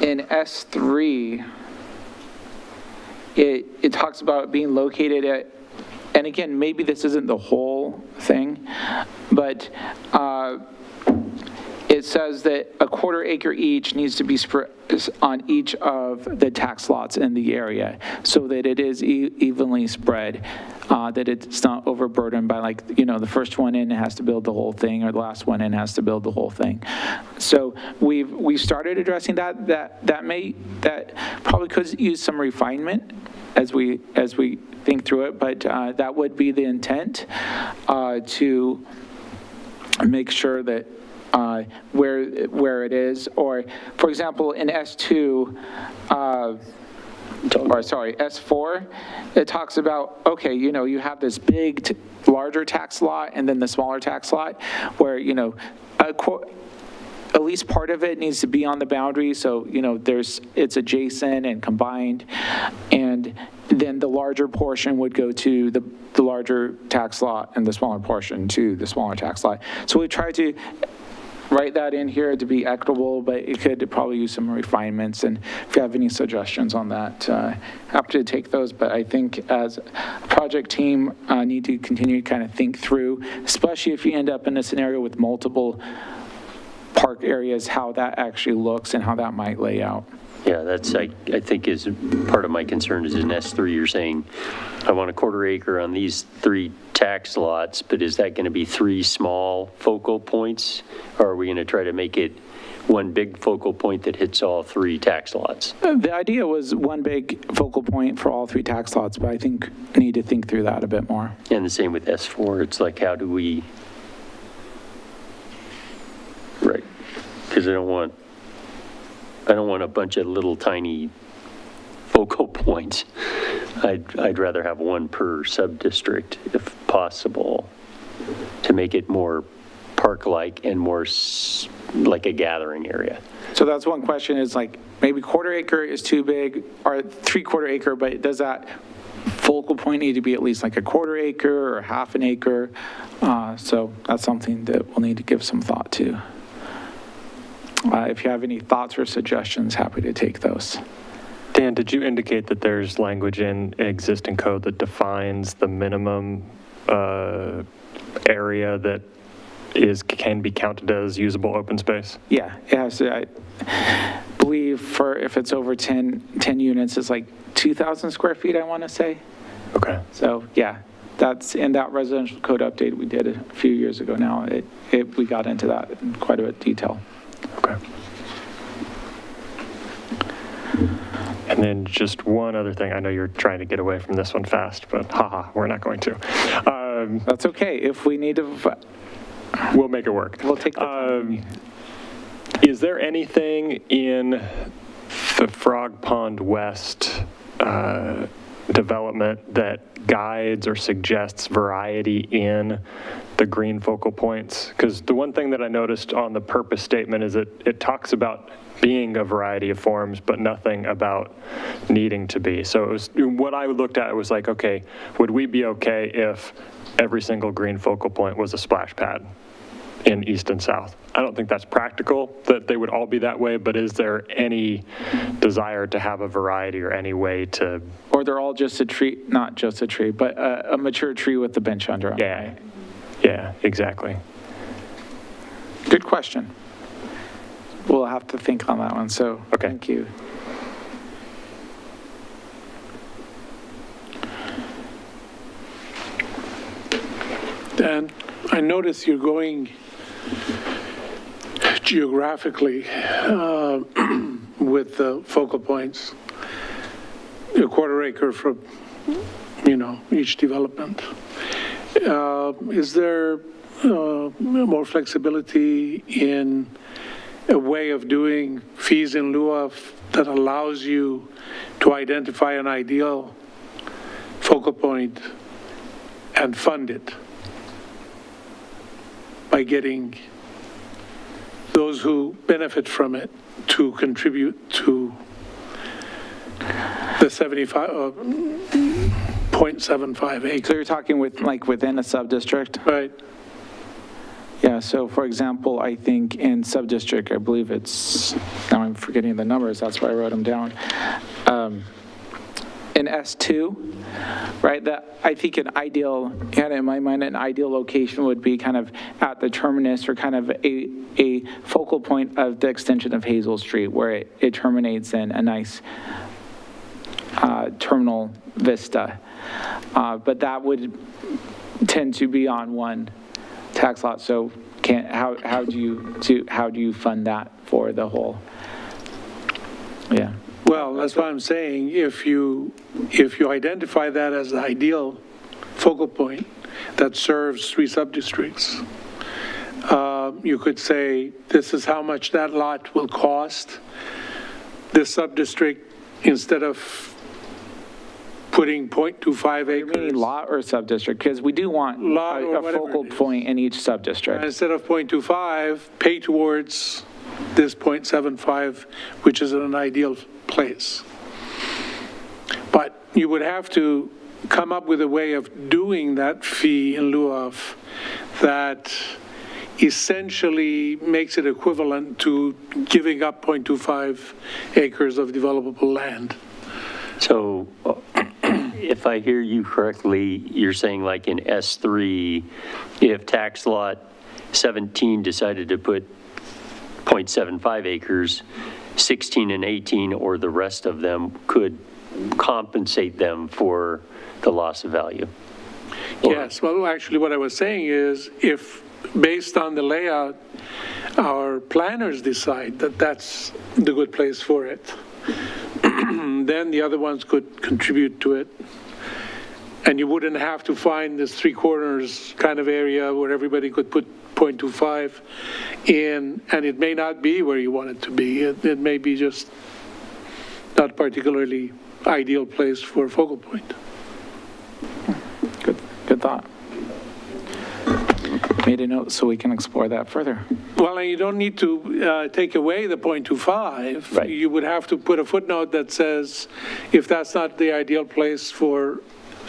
D: S3, it talks about being located at, and again, maybe this isn't the whole thing, but it says that a quarter acre each needs to be spread on each of the tax lots in the area so that it is evenly spread, that it's not overburdened by, like, you know, the first one in has to build the whole thing, or the last one in has to build the whole thing. So we've started addressing that. That probably could use some refinement as we think through it, but that would be the intent, to make sure that where it is, or for example in S2, S4, it talks about, okay, you know, you have this big, larger tax lot and then the smaller tax lot where, you know, at least part of it needs to be on the boundary, so, you know, it's adjacent and combined, and then the larger portion would go to the larger tax lot and the smaller portion to the smaller tax lot. So we tried to write that in here to be equitable, but it could probably use some refinements, and if you have any suggestions on that, happy to take those. But I think as a project team, need to continue to kind of think through, especially if you end up in a scenario with multiple park areas, how that actually looks and how that might lay out.
J: Yeah, that's, I think, is part of my concern is in S3, you're saying, I want a quarter acre on these 3 tax lots, but is that going to be 3 small focal points? Or are we going to try to make it one big focal point that hits all 3 tax lots?
D: The idea was one big focal point for all 3 tax lots, but I think I need to think through that a bit more.
J: And the same with S4, it's like, how do we, right, because I don't want a bunch of little tiny focal points. I'd rather have one per sub-district if possible to make it more park-like and more like a gathering area.
D: So that's one question, is like, maybe quarter acre is too big, or 3/4 acre, but does that focal point need to be at least like a quarter acre or half an acre? So that's something that we'll need to give some thought to. If you have any thoughts or suggestions, happy to take those.
A: Dan, did you indicate that there's language in existing code that defines the minimum area that can be counted as usable open space?
D: Yeah, it has to, I believe for, if it's over 10 units, it's like 2,000 square feet, I want to say.
A: Okay.
D: So yeah, that's in that residential code update we did a few years ago now. We got into that in quite a bit of detail.
A: Okay. And then just one other thing. I know you're trying to get away from this one fast, but we're not going to.
D: That's okay. If we need to,
A: we'll make it work.
D: We'll take the time.
A: Is there anything in the Frog Pond West development that guides or suggests variety in the green focal points? Because the one thing that I noticed on the purpose statement is it talks about being a variety of forms, but nothing about needing to be. So it was, what I looked at was like, okay, would we be okay if every single green focal point was a splash pad in east and south? I don't think that's practical, that they would all be that way, but is there any desire to have a variety or any way to...
D: Or they're all just a tree, not just a tree, but a mature tree with the bench under it.
A: Yeah, exactly.
D: Good question. We'll have to think on that one, so okay. Thank you.
H: Dan, I notice you're going geographically with the focal points, a quarter acre for, each development. Is there more flexibility in a way of doing fees in lieu of that allows you to identify an ideal focal point and fund it by getting those who benefit from it to contribute to the 0.75 acres?
D: So you're talking within a sub-district?
H: Right.
D: Yeah, so for example, I think in sub-district, I believe it's, now I'm forgetting the numbers, that's why I wrote them down. In S2, right, that I think an ideal, in my mind, an ideal location would be kind of at the terminus or kind of a focal point of the extension of Hazel Street where it terminates in a nice terminal vista. But that would tend to be on one tax lot. So how do you fund that for the whole? Yeah.
H: Well, that's what I'm saying. If you identify that as the ideal focal point that serves 3 sub-districts, you could say, this is how much that lot will cost. This sub-district, instead of putting 0.25 acres.
D: Meaning lot or sub-district? Because we do want a focal point in each sub-district.
H: Instead of 0.25, pay towards this 0.75, which is in an ideal place. But you would have to come up with a way of doing that fee in lieu of that essentially makes it equivalent to giving up 0.25 acres of developable land.
J: So if I hear you correctly, you're saying like in S3, if tax lot 17 decided to put 0.75 acres, 16 and 18 or the rest of them could compensate them for the loss of value.
H: Yes, well, actually what I was saying is if based on the layout, our planners decide that that's the good place for it, then the other ones could contribute to it. And you wouldn't have to find this 3 corners kind of area where everybody could put 0.25 in, and it may not be where you want it to be. It may be just not particularly ideal place for a focal point.
D: Good thought. Made a note so we can explore that further.
H: Well, and you don't need to take away the 0.25.
J: Right.
H: You would have to put a footnote that says, if that's not the ideal place for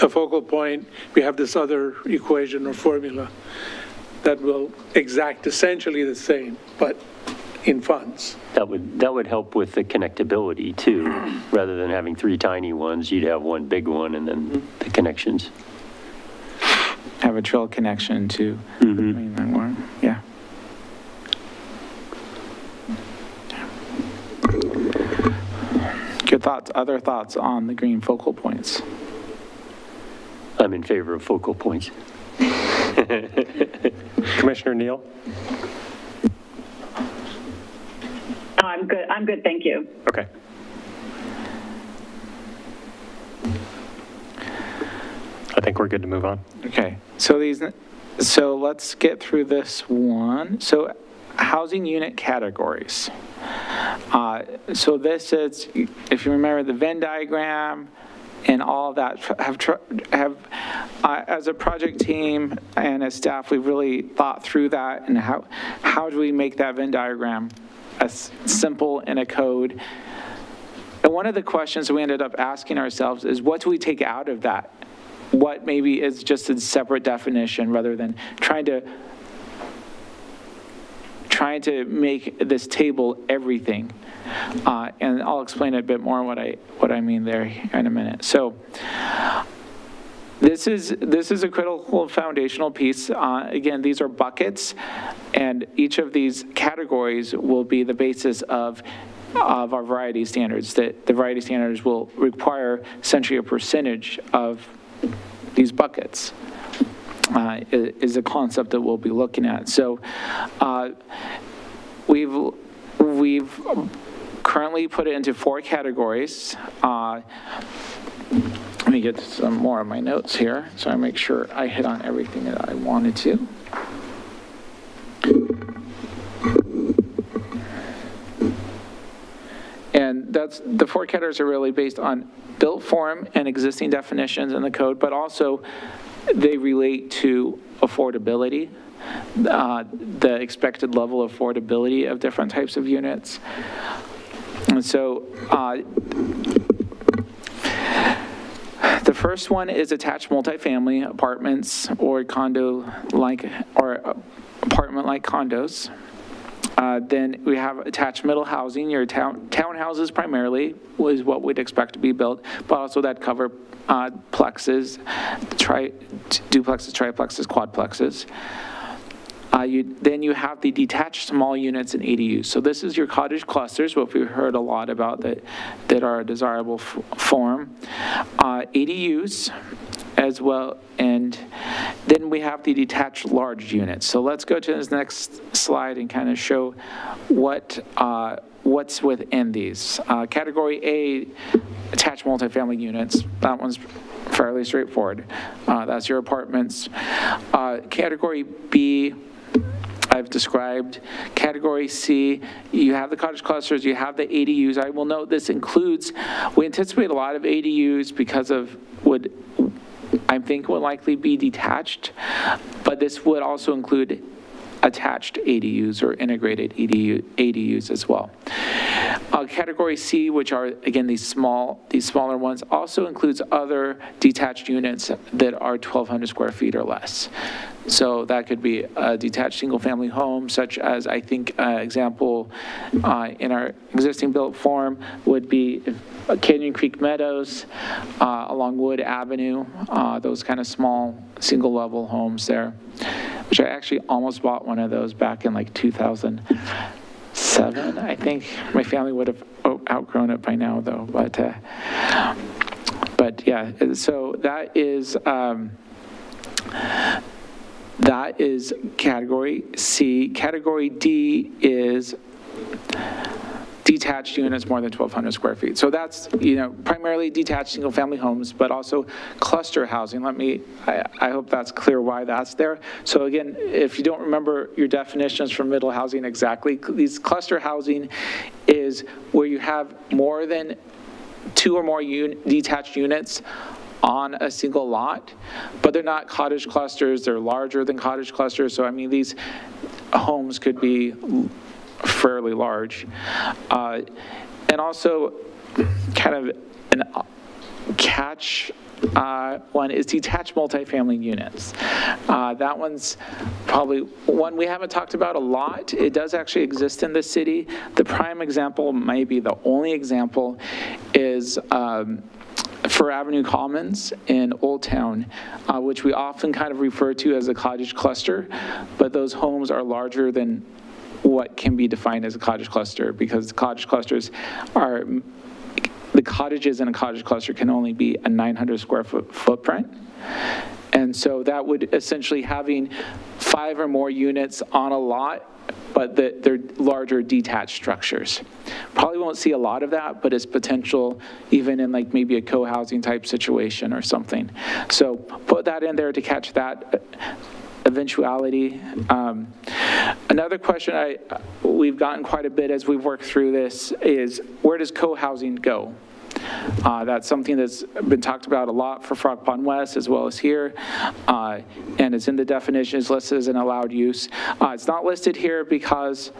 H: a focal point, we have this other equation or formula that will exact essentially the same, but in funds.
J: That would help with the connectability too. Rather than having 3 tiny ones, you'd have one big one and then the connections.
D: Have a trail connection to the mainland one. Yeah. Good thoughts. Other thoughts on the green focal points?
J: I'm in favor of focal points.
A: Commissioner Neal?
C: No, I'm good, thank you.
A: Okay. I think we're good to move on.
D: Okay. So let's get through this one. So housing unit categories. So this is, if you remember the Venn diagram and all of that, as a project team and as staff, we've really thought through that and how do we make that Venn diagram as simple in a code. And one of the questions we ended up asking ourselves is, what do we take out of that? What maybe is just a separate definition rather than trying to make this table everything. And I'll explain a bit more what I mean there in a minute. So this is a critical foundational piece. Again, these are buckets, and each of these categories will be the basis of our variety standards. That the variety standards will require essentially a percentage of these buckets. Is a concept that we'll be looking at. So we've currently put it into 4 categories. Let me get some more of my notes here so I make sure I hit on everything that I wanted to. And that's, the 4 categories are really based on built form and existing definitions in the code, but also they relate to affordability, the expected level of affordability of different types of units. And so the first one is attached multifamily apartments or condo-like, or apartment-like condos. Then we have attached middle housing. Your townhouses primarily was what we'd expect to be built, but also that cover plexes, duplexes, triplexes, quadplexes. Then you have the detached small units and ADUs. So this is your cottage clusters, what we've heard a lot about that are a desirable form. ADUs as well, and then we have the detached large units. So let's go to this next slide and kind of show what's within these. Category A, attached multifamily units. That one's fairly straightforward. That's your apartments. Category B, I've described. Category C, you have the cottage clusters, you have the ADUs. I will note this includes, we anticipate a lot of ADUs because of I think would likely be detached, but this would also include attached ADUs or integrated ADUs as well. Category C, which are, again, these smaller ones, also includes other detached units that are 1,200 square feet or less. So that could be a detached single-family home, such as, I think, example in our existing built form would be Canyon Creek Meadows along Wood Avenue, those kind of small single-level homes there, which I actually almost bought one of those back in like 2007, I think. My family would have outgrown it by now, though. But yeah, so that is category C. Category D is detached units more than 1,200 square feet. So that's, primarily detached single-family homes, but also cluster housing. I hope that's clear why that's there. So again, if you don't remember your definitions for middle housing exactly, these cluster housing is where you have more than 2 or more detached units on a single lot, but they're not cottage clusters. They're larger than cottage clusters. So, I mean, these homes could be fairly large. And also kind of an catch one is detached multifamily units. That one's probably one we haven't talked about a lot. It does actually exist in the city. The prime example, maybe the only example, is for Avenue Commons in Old Town, which we often kind of refer to as a cottage cluster, but those homes are larger than what can be defined as a cottage cluster, because cottage clusters are, the cottages in a cottage cluster can only be a 900 square foot footprint. And so that would essentially having 5 or more units on a lot, but they're larger detached structures. Probably won't see a lot of that, but it's potential even in like maybe a co-housing type situation or something. So put that in there to catch that eventuality. Another question we've gotten quite a bit as we've worked through this is, where does co-housing go? That's something that's been talked about a lot for Frog Pond West as well as here, and it's in the definitions listed as an allowed use. It's not listed here because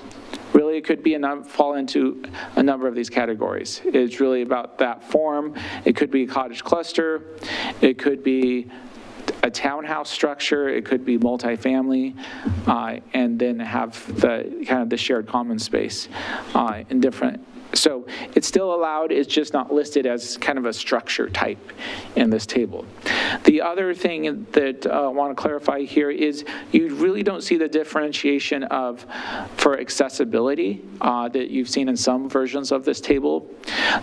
D: really it could be fall into a number of these categories. It's really about that form. It could be a cottage cluster. It could be a townhouse structure. It could be multifamily, and then have the kind of the shared common space in different So it's still allowed, it's just not listed as kind of a structure type in this table. The other thing that I want to clarify here is you really don't see the differentiation for accessibility that you've seen in some versions of this table.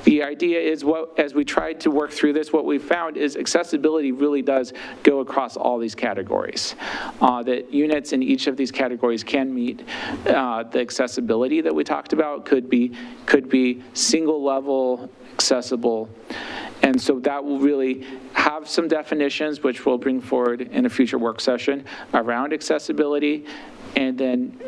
D: The idea is, as we tried to work through this, what we found is accessibility really does go across all these categories. That units in each of these categories can meet the accessibility that we talked about, could be single level accessible. And so that will really have some definitions, which we'll bring forward in a future work session around accessibility. And then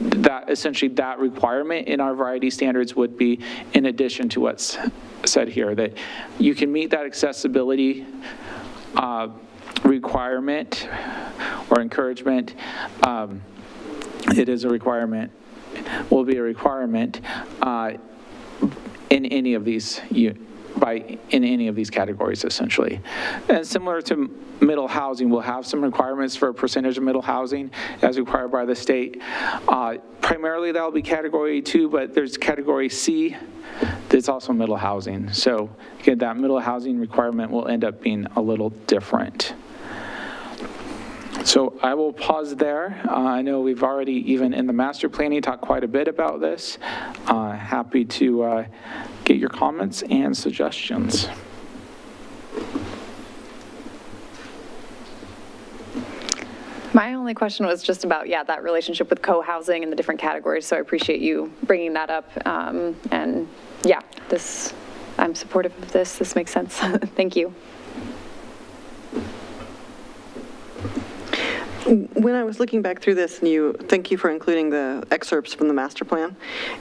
D: that essentially that requirement in our variety standards would be in addition to what's said here, that you can meet that accessibility requirement or encouragement. It is a requirement, will be a requirement in any of these in any of these categories, essentially. And similar to middle housing, we'll have some requirements for a percentage of middle housing as required by the state. Primarily that'll be category 2, but there's category C that's also middle housing. So again, that middle housing requirement will end up being a little different. So I will pause there. I know we've already, even in the master planning, talked quite a bit about this. Happy to get your comments and suggestions.
K: My only question was just about, that relationship with co-housing and the different categories, so I appreciate you bringing that up. And I'm supportive of this. This makes sense. Thank you.
G: When I was looking back through this, and thank you for including the excerpts from the master plan,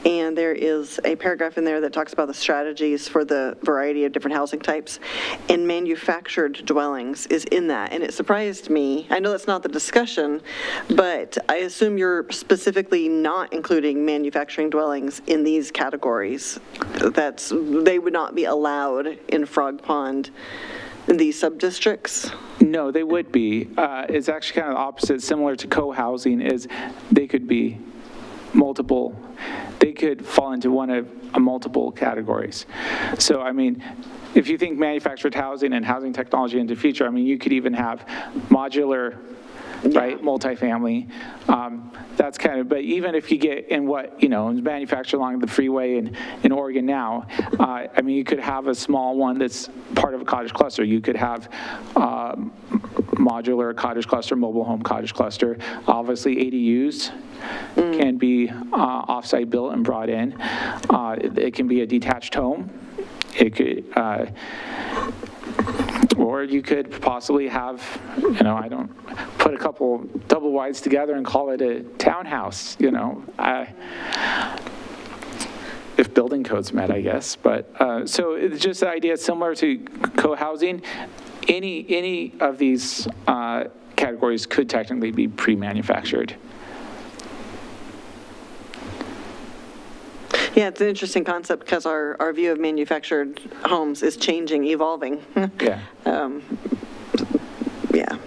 G: and there is a paragraph in there that talks about the strategies for the variety of different housing types, and manufactured dwellings is in that, and it surprised me. I know that's not the discussion, but I assume you're specifically not including manufacturing dwellings in these categories. They would not be allowed in Frog Pond in these sub-districts?
D: No, they would be. It's actually kind of the opposite, similar to co-housing, is they could be multiple, they could fall into one of multiple categories. So, I mean, if you think manufactured housing and housing technology into the future, I mean, you could even have modular, right, multifamily. That's kind of, but even if you get in what, is manufactured along the freeway in Oregon now, I mean, you could have a small one that's part of a cottage cluster. You could have modular cottage cluster, mobile home cottage cluster. Obviously, ADUs can be off-site built and brought in. It can be a detached home. It could, or you could possibly have, I don't put a couple double wides together and call it a townhouse, if building codes met, I guess. But so it's just the idea similar to co-housing. Any of these categories could technically be pre-manufactured.
G: Yeah, it's an interesting concept because our view of manufactured homes is changing, evolving.
D: Yeah.
G: Yeah.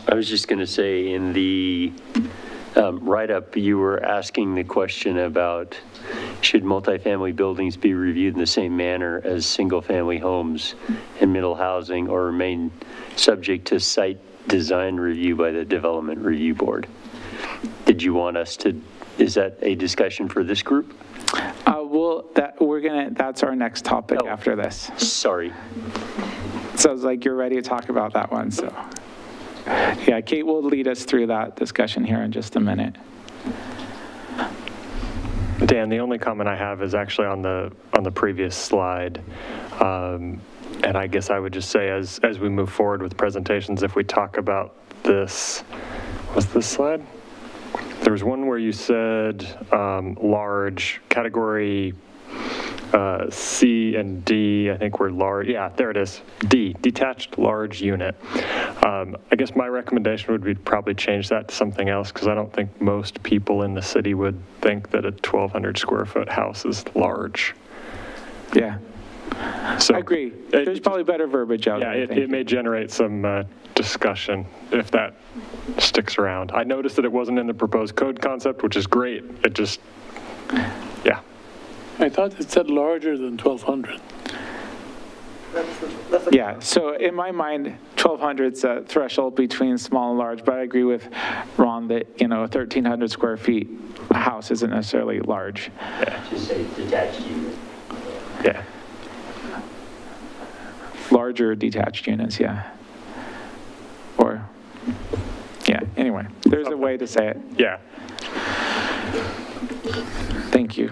J: I was just going to say, in the write-up, you were asking the question about should multifamily buildings be reviewed in the same manner as single-family homes and middle housing, or remain subject to site design review by the Development Review Board? Did you want us to, is that a discussion for this group?
D: Well, that's our next topic after this.
J: Sorry.
D: Sounds like you're ready to talk about that one, so. Yeah, Kate will lead us through that discussion here in just a minute.
A: Dan, the only comment I have is actually on the previous slide. And I guess I would just say as we move forward with presentations, if we talk about this, was this slide? There was one where you said large, category C and D, I think were large. Yeah, there it is. D, detached large unit. I guess my recommendation would be to probably change that to something else, because I don't think most people in the city would think that a 1,200 square foot house is large.
D: Yeah.
A: So
D: I agree. There's probably better verbiage out
A: Yeah,
D: there.
A: it may generate some discussion if that sticks around. I noticed that it wasn't in the proposed code concept, which is great. It just, yeah.
H: I thought it said larger than 1,200.
D: Yeah, so in my mind, 1,200's a threshold between small and large, but I agree with Ron that, a 1,300 square feet house isn't necessarily large.
J: Just say detached unit.
A: Yeah.
D: Larger detached units, yeah. Or, yeah, anyway, there's a way to say it.
A: Yeah.
D: Thank you.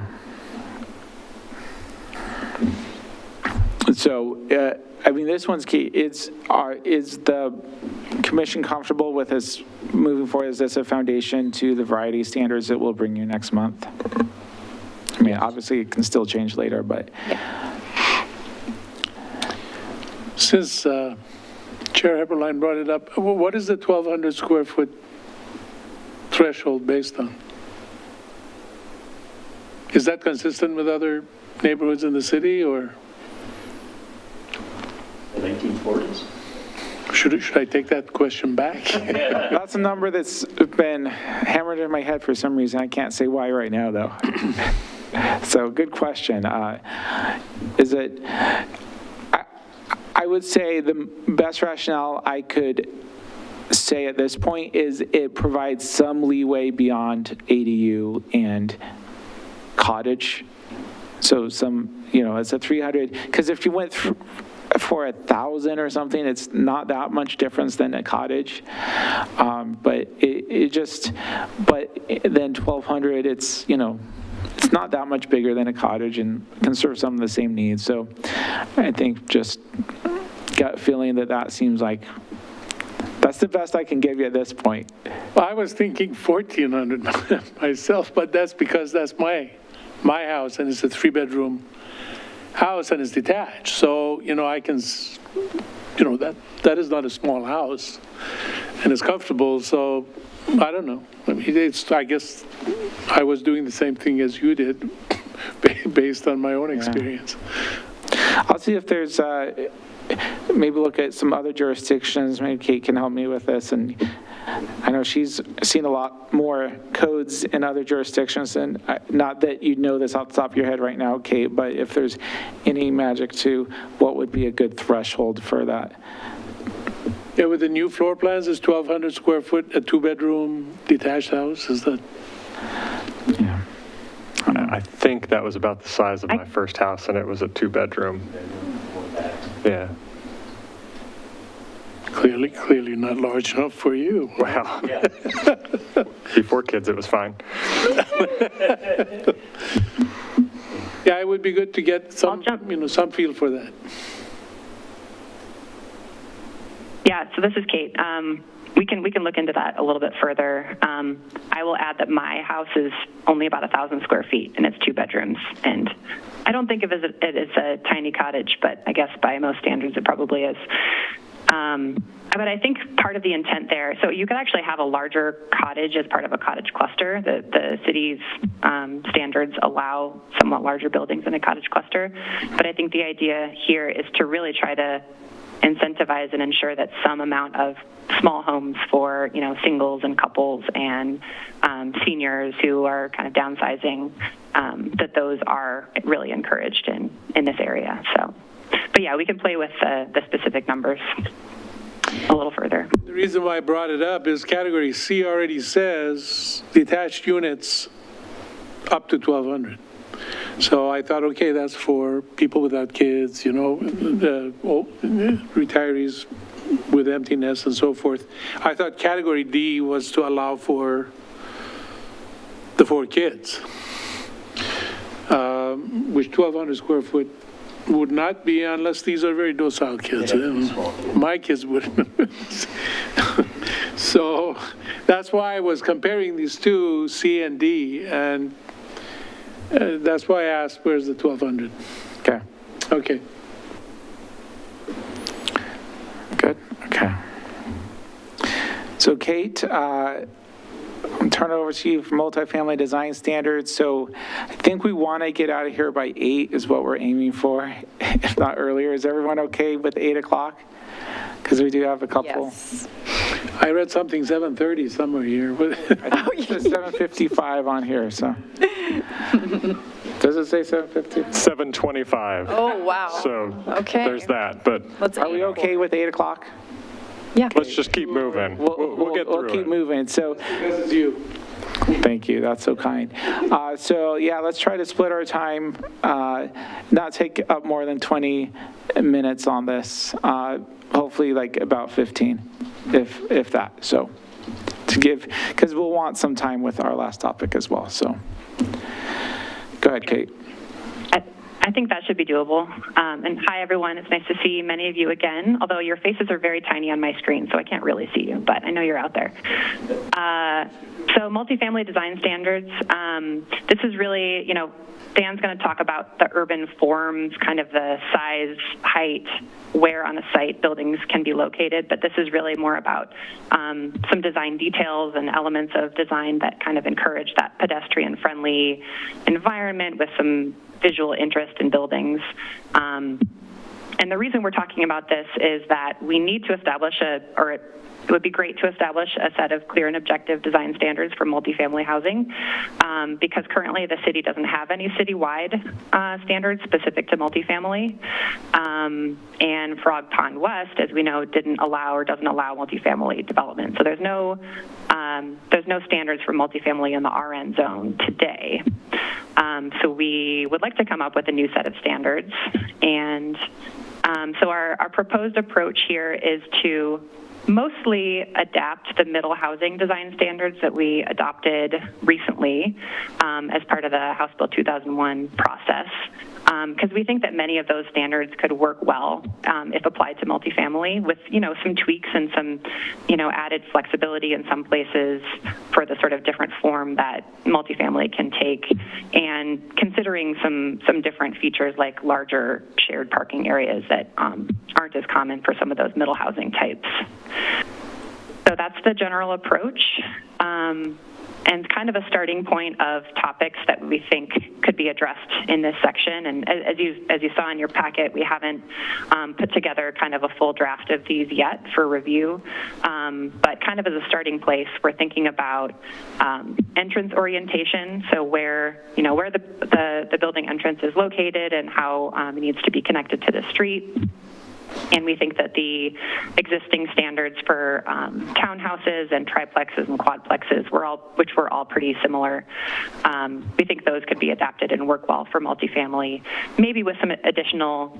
D: So, this one's key. Is the commission comfortable with us moving forward? Is this a foundation to the variety standards that we'll bring you next month? Obviously, it can still change later, but.
H: Since Chair Hepperline brought it up, what is the 1,200 square foot threshold based on? Is that consistent with other neighborhoods in the city, or?
J: The 1940s?
H: Should I take that question back?
D: That's a number that's been hammered in my head for some reason. I can't say why right now, though. So, good question. Is it... I would say the best rationale I could say at this point is it provides some leeway beyond ADU and cottage. So it's a 300, because if you went for 1,000 or something, it's not that much difference than a cottage. But then 1,200, it's not that much bigger than a cottage and can serve some of the same needs. So I think just gut feeling that seems like that's the best I can give you at this point.
H: Well, I was thinking 1,400 myself, but that's because that's my house, and it's a 3-bedroom house, and it's detached. So, I can, that is not a small house, and it's comfortable. So, I don't know. I guess I was doing the same thing as you did, based on my own experience.
D: Yeah. I'll see if there's, maybe look at some other jurisdictions. Maybe Kate can help me with this. And I know she's seen a lot more codes in other jurisdictions, and not that you know this off the top of your head right now, Kate, but if there's any magic to what would be a good threshold for that.
H: Yeah, with the new floor plans, is 1,200 square foot, a 2-bedroom detached house, is that?
D: Yeah.
A: I think that was about the size of my first house, and it was a 2-bedroom. Yeah.
H: Clearly not large enough for you.
A: Wow. Before kids, it was fine.
H: Yeah, it would be good to get some feel for that.
L: Yeah, so this is Kate. We can look into that a little bit further. I will add that my house is only about 1,000 square feet, and it's 2 bedrooms. And I don't think of it as a tiny cottage, but I guess by most standards it probably is. But I think part of the intent there, so you could actually have a larger cottage as part of a cottage cluster. The city's standards allow somewhat larger buildings in a cottage cluster. But I think the idea here is to really try to incentivize and ensure that some amount of small homes for, singles and couples and seniors who are kind of downsizing, that those are really encouraged in this area. So, but yeah, we can play with the specific numbers a little further.
H: The reason why I brought it up is category C already says detached units up to 1,200. So I thought, okay, that's for people without kids, retirees with empty nests and so forth. I thought category D was to allow for the 4 kids, which 1,200 square foot would not be unless these are very docile kids. My kids wouldn't. So that's why I was comparing these two, C and D, and that's why I asked, where's the 1,200?
D: Okay.
H: Okay.
D: Good. Okay. So Kate, turn it over to you for multifamily design standards. So I think we want to get out of here by 8 is what we're aiming for, if not earlier. Is everyone okay with 8 o'clock? Because we do have a couple.
B: Yes.
H: I read something 7:30 somewhere here.
D: It says 7:55 on here, so. Does it say 7:50?
A: 7:25.
B: Oh, wow.
A: So
B: Okay.
A: there's that, but
B: Let's
D: Are we okay with 8 o'clock?
B: Yeah.
A: let's just keep moving. We'll get through
D: We'll keep
A: it.
D: moving. So,
H: Because it's you.
D: thank you, that's so kind. So, yeah, let's try to split our time, not take up more than 20 minutes on this, hopefully like about 15, if that. So, to give, because we'll want some time with our last topic as well, so. Go ahead, Kate.
L: I think that should be doable. And hi, everyone. It's nice to see many of you again, although your faces are very tiny on my screen, so I can't really see you, but I know you're out there. So multifamily design standards, this is really, Dan's going to talk about the urban forms, kind of the size, height, where on a site buildings can be located, but this is really more about some design details and elements of design that kind of encourage that pedestrian-friendly environment with some visual interest in buildings. And the reason we're talking about this is that we need to establish it would be great to establish a set of clear and objective design standards for multifamily housing, because currently the city doesn't have any citywide standards specific to multifamily. And Frog Pond West, as we know, didn't allow or doesn't allow multifamily development. So there's no standards for multifamily in the RN zone today. So we would like to come up with a new set of standards. And so our proposed approach here is to mostly adapt the middle housing design standards that we adopted recently as part of the House Bill 2001 process, because we think that many of those standards could work well if applied to multifamily with, some tweaks and some, added flexibility in some places for the sort of different form that multifamily can take, and considering some different features like larger shared parking areas that aren't as common for some of those middle housing types. So that's the general approach, and kind of a starting point of topics that we think could be addressed in this section. And as you saw in your packet, we haven't put together kind of a full draft of these yet for review, but kind of as a starting place, we're thinking about entrance orientation, so where the building entrance is located and how it needs to be connected to the street. And we think that the existing standards for townhouses and triplexes and quadplexes, which were all pretty similar, we think those could be adapted and work well for multifamily, maybe with some additional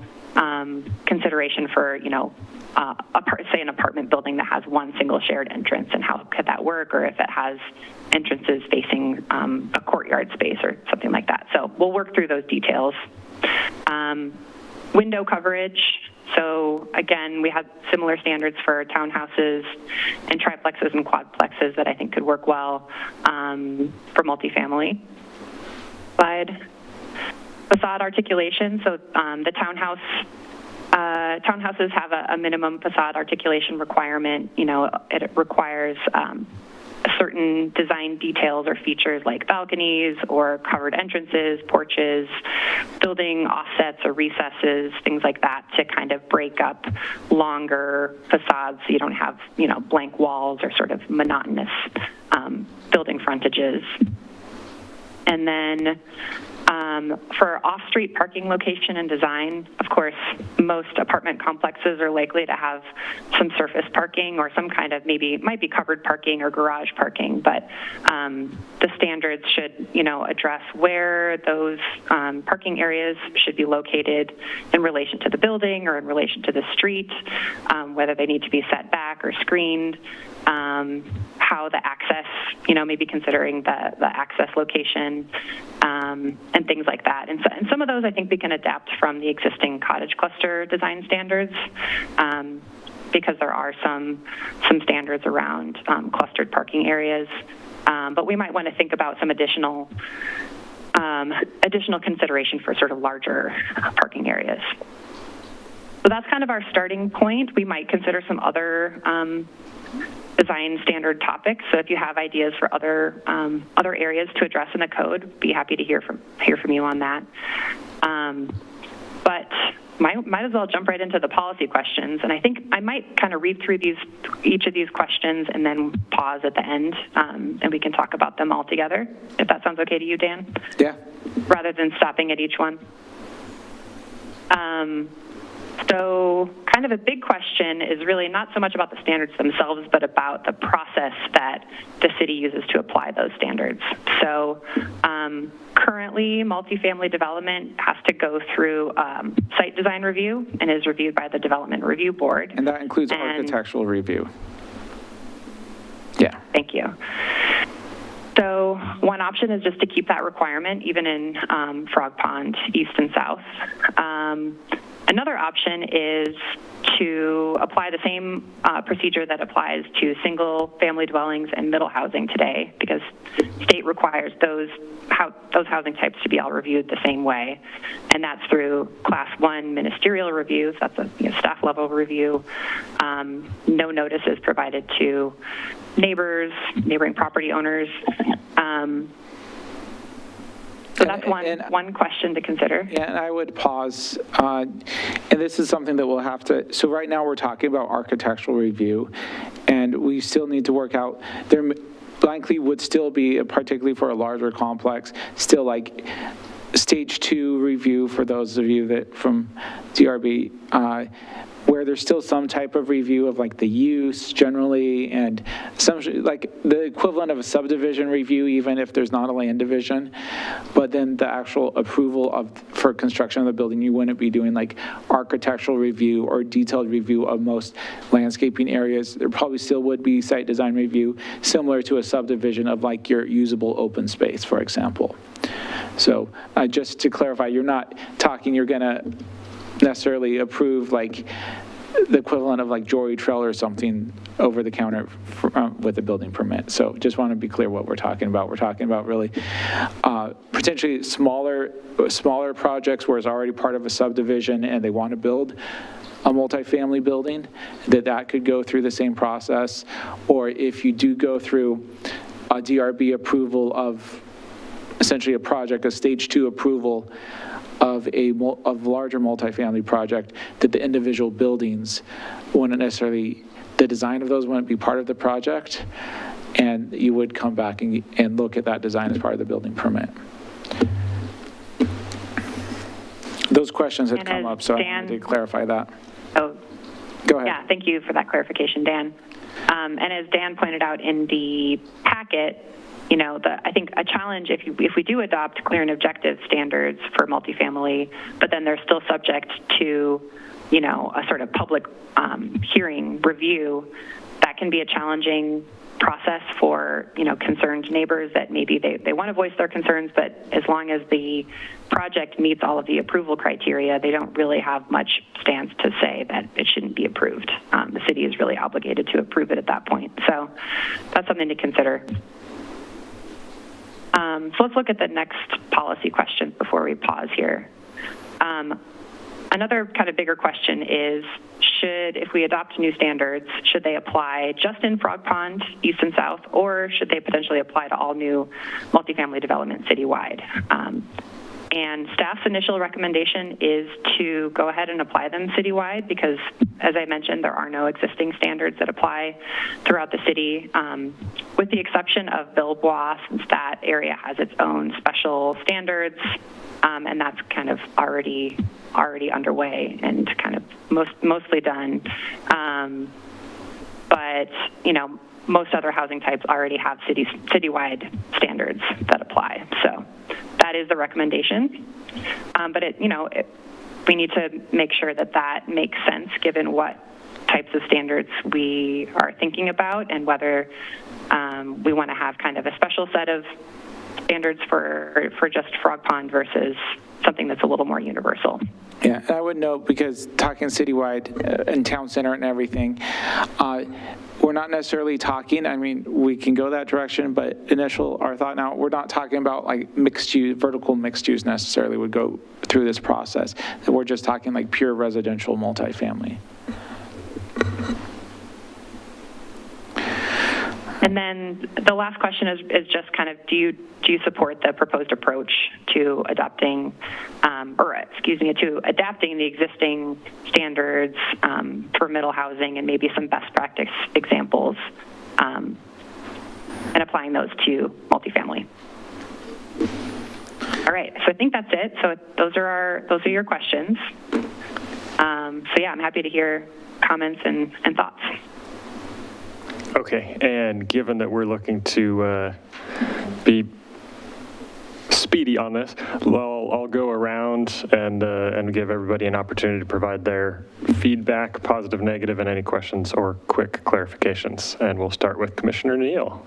L: consideration for, say an apartment building that has one single shared entrance, and how could that work, or if it has entrances facing a courtyard space or something like that. So we'll work through those details. Window coverage. So again, we have similar standards for townhouses and triplexes and quadplexes that I think could work well for multifamily. Slide. Facade articulation. So the townhouses have a minimum facade articulation requirement. It requires certain design details or features like balconies or covered entrances, porches, building offsets or recesses, things like that, to kind of break up longer facades so you don't have, blank walls or sort of monotonous building frontages. And then for off-street parking location and design, of course, most apartment complexes are likely to have some surface parking or some kind of might be covered parking or garage parking, but the standards should, address where those parking areas should be located in relation to the building or in relation to the street, whether they need to be set back or screened, how the access, maybe considering the access location, and things like that. And some of those I think we can adapt from the existing cottage cluster design standards, because there are some standards around clustered parking areas. But we might want to think about some additional consideration for sort of larger parking areas. So that's kind of our starting point. We might consider some other design standard topics. So if you have ideas for other areas to address in the code, be happy to hear from you on that. But might as well jump right into the policy questions. And I think I might kind of read through each of these questions and then pause at the end, and we can talk about them all together, if that sounds okay to you, Dan?
D: Yeah.
L: Rather than stopping at each one. So kind of a big question is really not so much about the standards themselves, but about the process that the city uses to apply those standards. So currently, multifamily development has to go through site design review and is reviewed by the Development Review Board.
D: And that includes architectural review. Yeah.
L: Thank you. So one option is just to keep that requirement, even in Frog Pond East and South. Another option is to apply the same procedure that applies to single-family dwellings and middle housing today, because state requires those housing types to be all reviewed the same way, and that's through Class 1 ministerial reviews. That's a staff-level review. No notice is provided to neighboring property owners. So that's one question to consider.
D: Yeah, and I would pause, and this is something that we'll have to, so right now we're talking about architectural review, and we still need to work out, there likely would still be, particularly for a larger complex, still like stage 2 review for those of you that from DRB, where there's still some type of review of like the use generally, and some like the equivalent of a subdivision review, even if there's not a land division. But then the actual approval for construction of the building, you wouldn't be doing like architectural review or detailed review of most landscaping areas. There probably still would be site design review, similar to a subdivision of like your usable open space, for example. So just to clarify, you're not talking you're gonna necessarily approve like the equivalent of like Jory Trail or something over the counter with a building permit. So just want to be clear what we're talking about. We're talking about really potentially smaller projects where it's already part of a subdivision and they want to build a multifamily building, that could go through the same process. Or if you do go through a DRB approval of essentially a project, a stage 2 approval of larger multifamily project, that the individual buildings wouldn't necessarily, the design of those wouldn't be part of the project, and you would come back and look at that design as part of the building permit. Those questions had come up, so I wanted to clarify that.
L: Oh,
D: go ahead.
L: Yeah, thank you for that clarification, Dan. And as Dan pointed out in the packet, I think a challenge if we do adopt clear and objective standards for multifamily, but then they're still subject to, a sort of public hearing review, that can be a challenging process for, concerned neighbors that maybe they want to voice their concerns, but as long as the project meets all of the approval criteria, they don't really have much stance to say that it shouldn't be approved. The city is really obligated to approve it at that point. So that's something to consider. So let's look at the next policy question before we pause here. Another kind of bigger question is, if we adopt new standards, should they apply just in Frog Pond, East and South, or should they potentially apply to all new multifamily development citywide? And staff's initial recommendation is to go ahead and apply them citywide because, as I mentioned, there are no existing standards that apply throughout the city, with the exception of Villebois, since that area has its own special standards, and that's kind of already underway and kind of mostly done. But, most other housing types already have citywide standards that apply. So that is the recommendation. But we need to make sure that makes sense given what types of standards we are thinking about and whether we want to have kind of a special set of standards for just Frog Pond versus something that's a little more universal.
D: Yeah, and I would note, because talking citywide and town center and everything, we're not necessarily talking, we can go that direction, but our thought now, we're not talking about like mixed use, vertical mixed use necessarily would go through this process. We're just talking like pure residential multifamily.
L: then the last question is just kind of, do you support the proposed approach to adopting, to adapting the existing standards for middle housing and maybe some best practice examples and applying those to multifamily? All right, so I think that's it. So those are your questions. So yeah, I'm happy to hear comments and thoughts.
A: Okay, and given that we're looking to be speedy on this, I'll go around and give everybody an opportunity to provide their feedback, positive, negative, and any questions or quick clarifications. And we'll start with Commissioner Neal.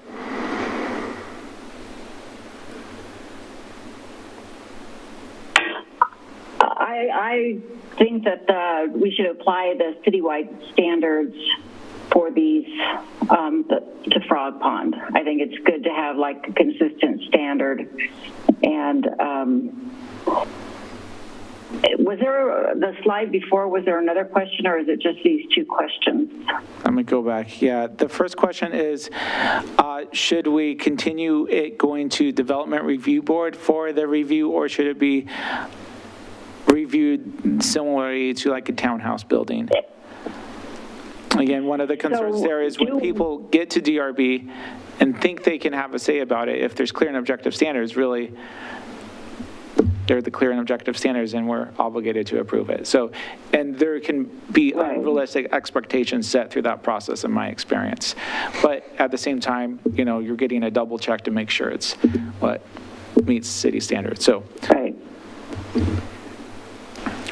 C: I think that we should apply the citywide standards for these to Frog Pond. I think it's good to have like a consistent standard. And was there the slide before? Was there another question, or is it just these two questions?
D: Let me go back. Yeah, the first question is, should we continue it going to Development Review Board for the review, or should it be reviewed similarly to like a townhouse building? Again, one of the concerns there is when people get to DRB and think they can have a say about it, if there's clear and objective standards, really, they're the clear and objective standards and we're obligated to approve it. So, and there can be unrealistic expectations set through that process in my experience. But at the same time, you know, you're getting a double check to make sure it's what meets city standards. So.
C: Right.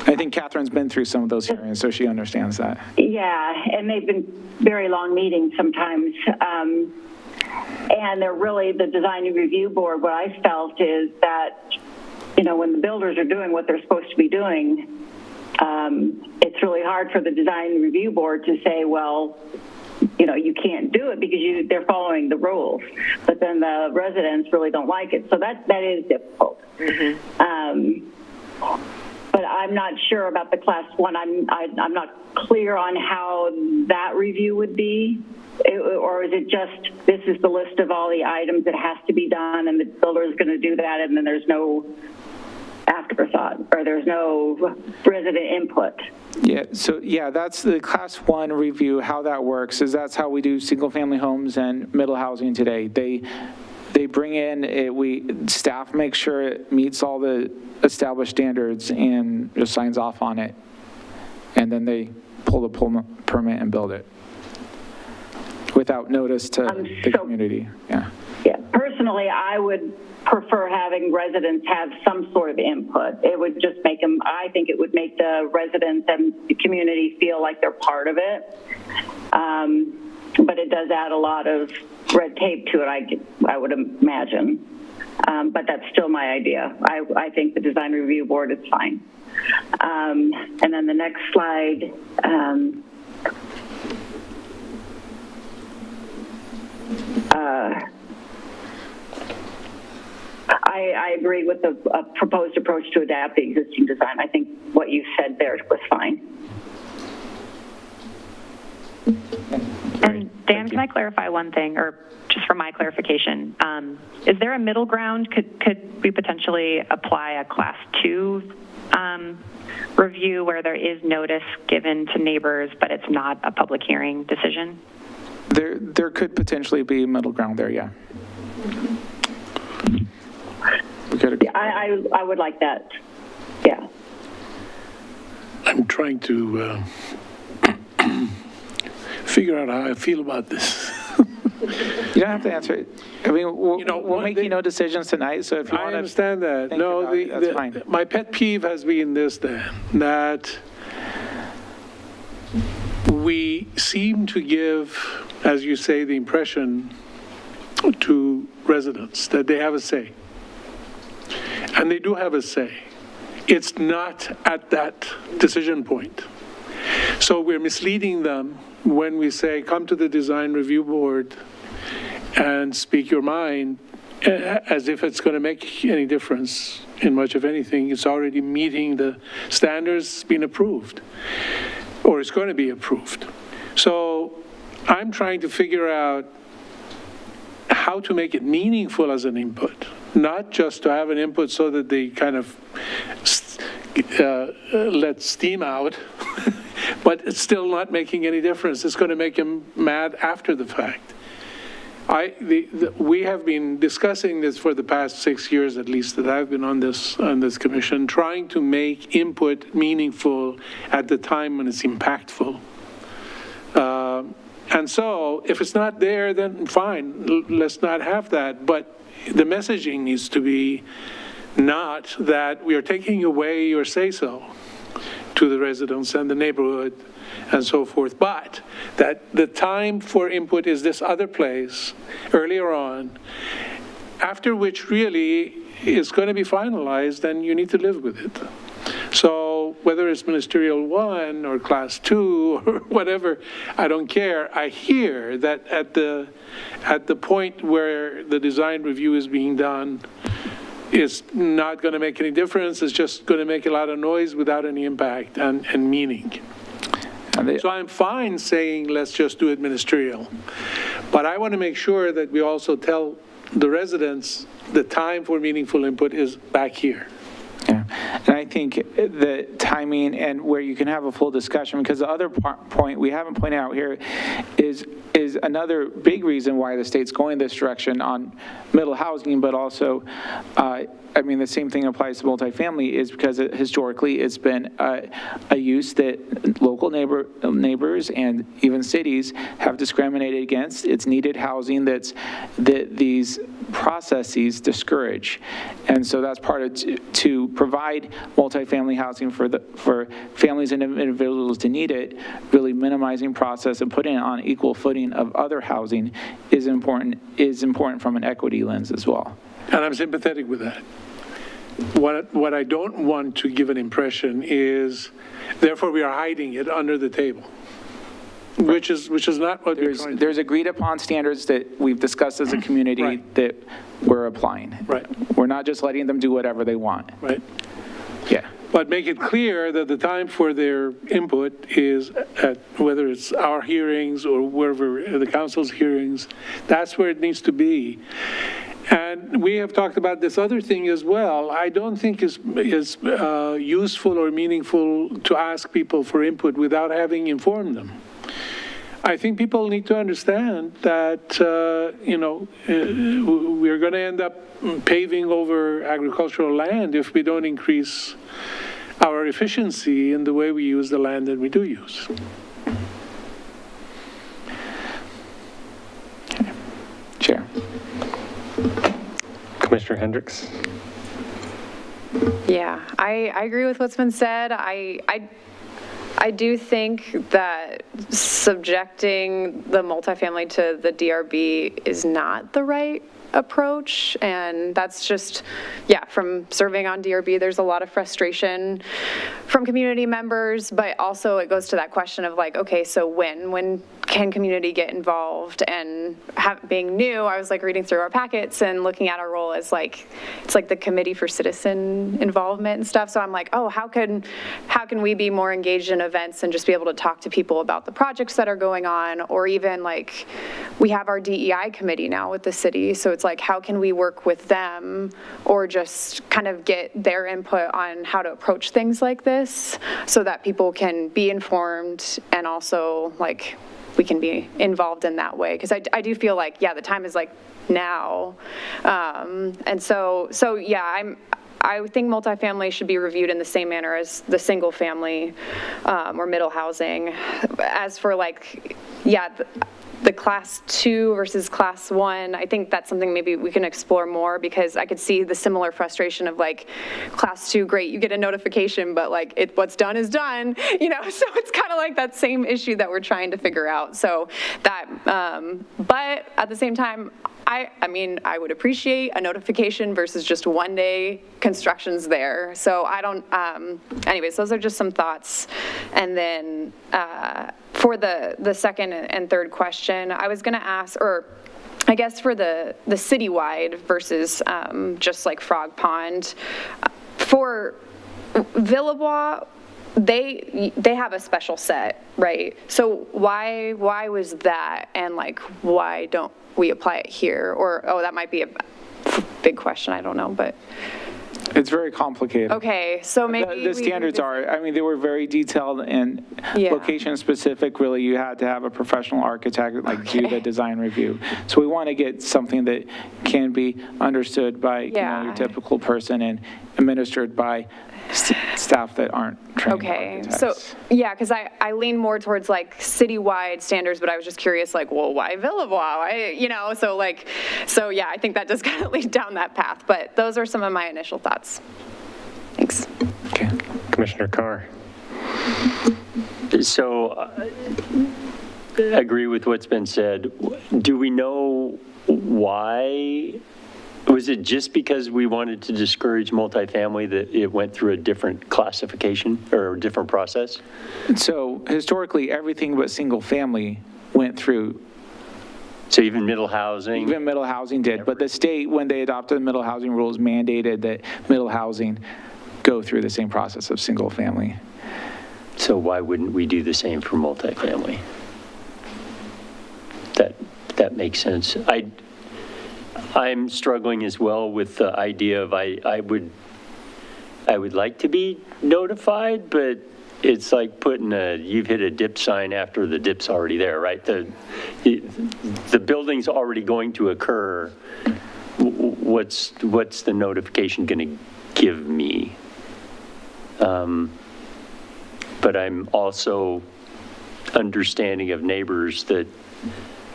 D: I think Catherine's been through some of those hearings, so she understands that.
C: Yeah, and they've been very long meetings sometimes. And they're really, the design and review board, what I felt is that, you know, when the builders are doing what they're supposed to be doing, it's really hard for the design and review board to say, well, you know, you can't do it because they're following the rules. But then the residents really don't like it. So that is difficult. But I'm not sure about the class one. I'm not clear on how that review would be, or is it just this is the list of all the items that has to be done, and the builder is going to do that, and then there's no afterthought, or there's no resident input.
D: Yeah, so yeah, that's the class one review. How that works is that's how we do single family homes and middle housing today. They bring in, staff makes sure it meets all the established standards and just signs off on it. And then they pull the permit and build it without notice to the community. Yeah.
C: Yeah. Personally, I would prefer having residents have some sort of input. It would just make them, I think it would make the residents and the community feel like they're part of it. But it does add a lot of red tape to it, I would imagine. But that's still my idea. I think the design review board is fine. And then the next slide. I agree with the proposed approach to adapt the existing design. I think what you said there was fine.
L: And Dan, can I clarify one thing, or just for my clarification? Is there a middle ground? Could we potentially apply a class 2 review where there is notice given to neighbors, but it's not a public hearing decision?
D: There could potentially be a middle ground there, yeah.
C: I would like that. Yeah.
M: I'm trying to figure out how I feel about this.
D: You don't have to answer it. I mean, we're making no decisions tonight, so if you want to...
M: I understand that. No,
D: that's fine.
M: My pet peeve has been this, Dan, that we seem to give, as you say, the impression to residents that they have a say. And they do have a say. It's not at that decision point. So we're misleading them when we say, come to the design review board and speak your mind, as if it's going to make any difference in much of anything. It's already meeting the standards being approved, or it's going to be approved. So I'm trying to figure out how to make it meaningful as an input, not just to have an input so that they kind of let steam out, but it's still not making any difference. It's going to make them mad after the fact. We have been discussing this for the past 6 years, at least, that I've been on this commission, trying to make input meaningful at the time when it's impactful. And so if it's not there, then fine, let's not have that. But the messaging needs to be not that we are taking away your say-so to the residents and the neighborhood and so forth, but that the time for input is this other place earlier on, after which really is going to be finalized, and you need to live with it. So whether it's ministerial 1 or class 2 or whatever, I don't care. I hear that at the point where the design review is being done, it's not going to make any difference. It's just going to make a lot of noise without any impact and meaning. So I'm fine saying let's just do it ministerial, but I want to make sure that we also tell the residents the time for meaningful input is back here.
D: Yeah, and I think the timing and where you can have a full discussion, because the other point we haven't pointed out here is another big reason why the state's going this direction on middle housing, but also, I mean, the same thing applies to multifamily, is because historically it's been a use that local neighbors and even cities have discriminated against. It's needed housing that these processes discourage. And so that's part of to provide multifamily housing for families and individuals to need it, really minimizing process and putting it on equal footing of other housing is important from an equity lens as well.
M: And I'm sympathetic with that. What I don't want to give an impression is, therefore we are hiding it under the table, which is not what we're trying to do.
D: There's agreed upon standards that we've discussed as a community that we're applying.
M: Right.
D: We're not just letting them do whatever they want.
M: Right.
D: Yeah.
M: But make it clear that the time for their input is at, whether it's our hearings or wherever the council's hearings, that's where it needs to be. And we have talked about this other thing as well. I don't think is useful or meaningful to ask people for input without having informed them. I think people need to understand that, we're going to end up paving over agricultural land if we don't increase our efficiency in the way we use the land that we do use.
D: Okay. Chair.
A: Commissioner Hendricks.
K: Yeah, I agree with what's been said. I do think that subjecting the multifamily to the DRB is not the right approach, and that's just, from serving on DRB, there's a lot of frustration from community members, but also it goes to that question of like, okay, so when can community get involved? And being new, I was like reading through our packets and looking at our role as like, it's like the committee for citizen involvement and stuff. So I'm like, oh, how can we be more engaged in events and just be able to talk to people about the projects that are going on? Or even like, we have our DEI committee now with the city. So it's like, how can we work with them or just kind of get their input on how to approach things like this so that people can be informed and also like, we can be involved in that way. Because I do feel like, the time is like now. And so I think multifamily should be reviewed in the same manner as the single family or middle housing. As for like, the class 2 versus class 1, I think that's something maybe we can explore more, because I could see the similar frustration of like class 2, great, you get a notification, but like what's done is done, so it's kind of like that same issue that we're trying to figure out. So that, but at the same time, I mean, I would appreciate a notification versus just one day construction's there. So I don't, anyways, those are just some thoughts. And then for the second and third question, I was gonna ask, or I guess for the citywide versus just like Frog Pond, for Villebois, they have a special set, right? So why was that, and like why don't we apply it here? Or, oh, that might be a big question, I don't know, but.
D: It's very complicated.
K: Okay, so maybe
D: The standards are, I mean, they were very detailed and
K: Yeah.
D: location specific, really. You had to have a professional architect like do the design review. So we want to get something that can be understood by
K: Yeah.
D: your typical person and administered by staff that aren't trained architects.
K: So, yeah, because I lean more towards like citywide standards, but I was just curious, like, well, why Villavois? So yeah, I think that does kind of lead down that path, but those are some of my initial thoughts. Thanks.
A: Okay. Commissioner Carr.
J: So I agree with what's been said. Do we know why? Was it just because we wanted to discourage multifamily that it went through a different classification or a different process?
D: So historically, everything but single family went through.
J: So even middle housing?
D: Even middle housing did, but the state, when they adopted the middle housing rules, mandated that middle housing go through the same process of single family.
J: So why wouldn't we do the same for multifamily? That makes sense. I'm struggling as well with the idea of I would like to be notified, but it's like putting you've hit a dip sign after the dip's already there, right? The building's already going to occur. What's the notification going to give me? But I'm also understanding of neighbors that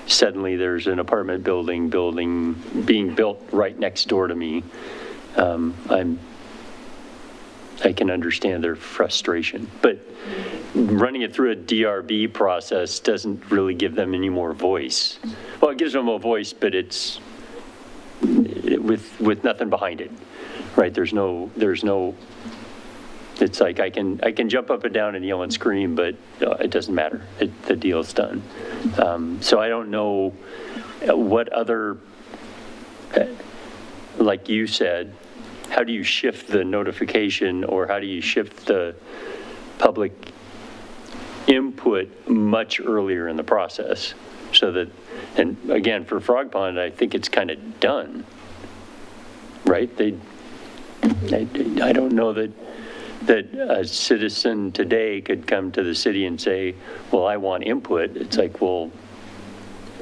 J: suddenly there's an apartment building being built right next door to me. I can understand their frustration, but running it through a DRB process doesn't really give them any more voice. Well, it gives them a voice, but it's with nothing behind it, right? There's no. It's like I can jump up and down and yell and scream, but it doesn't matter. The deal's done. So I don't know what other, like you said, how do you shift the notification or how do you shift the public input much earlier in the process so that, and again, for Frog Pond, I think it's kind of done, right? I don't know that a citizen today could come to the city and say, well, I want input. It's like, well,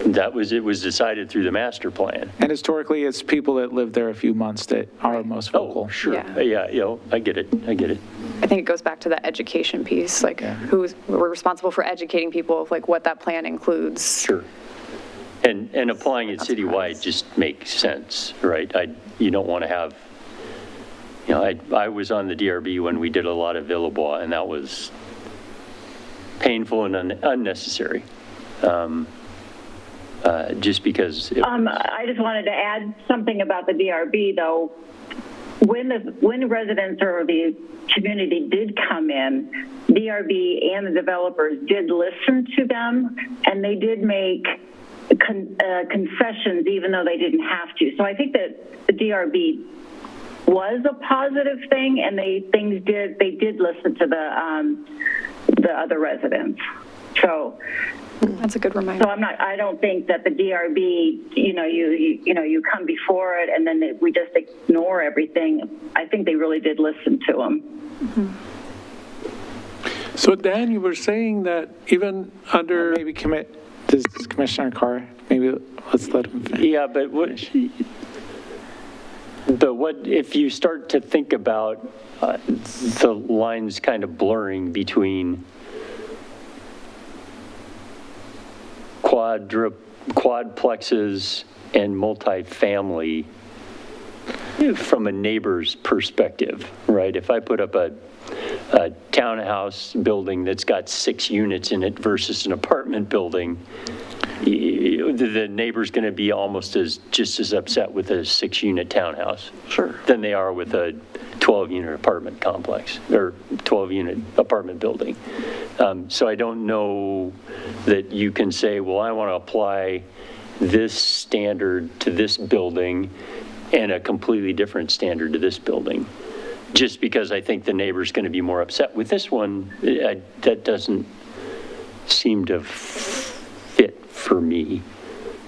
J: it was decided through the master plan.
D: And historically, it's people that live there a few months that are most vocal.
J: Oh, sure.
K: Yeah.
J: Yeah, I get it.
K: I think it goes back to that education piece, like we're responsible for educating people of like what that plan includes.
J: Sure. And applying it citywide just makes sense, right? You don't want to have, I was on the DRB when we did a lot of Villavois, and that was painful and unnecessary. Just because.
C: I just wanted to add something about the DRB, though. When the residents or the community did come in, DRB and the developers did listen to them, and they did make concessions, even though they didn't have to. So I think that the DRB was a positive thing, and they did listen to the other residents. So
K: that's a good reminder.
C: So I don't think that the DRB, you come before it and then we just ignore everything. I think they really did listen to them.
K: Mm-hmm.
M: So Dan, you were saying that even under
D: maybe does Commissioner Carr, maybe let's let him finish.
J: Yeah, but what if you start to think about the lines kind of blurring between quadplexes and multifamily from a neighbor's perspective, right? If I put up a townhouse building that's got 6 units in it versus an apartment building, the neighbor's going to be almost just as upset with a 6-unit townhouse than they are with a 12-unit apartment complex or 12-unit apartment building. So I don't know that you can say, well, I want to apply this standard to this building and a completely different standard to this building. just because I think the neighbor's going to be more upset with this one, that doesn't seem to fit for me.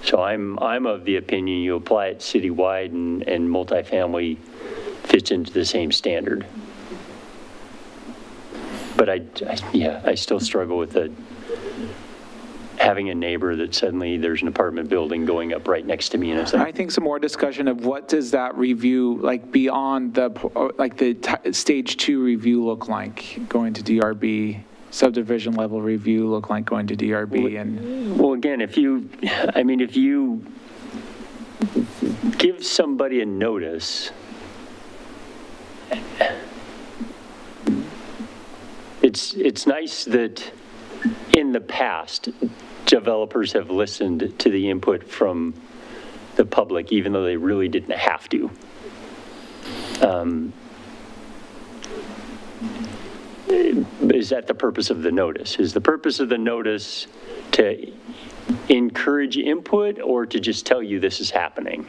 J: So I'm of the opinion you apply it citywide and multifamily fits into the same standard. But I still struggle with having a neighbor that suddenly there's an apartment building going up right next to me, and it's like,
D: I think some more discussion of what does that review, like beyond the stage 2 review look like going to DRB, subdivision level review look like going to DRB, and
J: well, again, if you give somebody a notice, it's nice that in the past, developers have listened to the input from the public, even though they really didn't have to. Is that the purpose of the notice? Is the purpose of the notice to encourage input or to just tell you this is happening?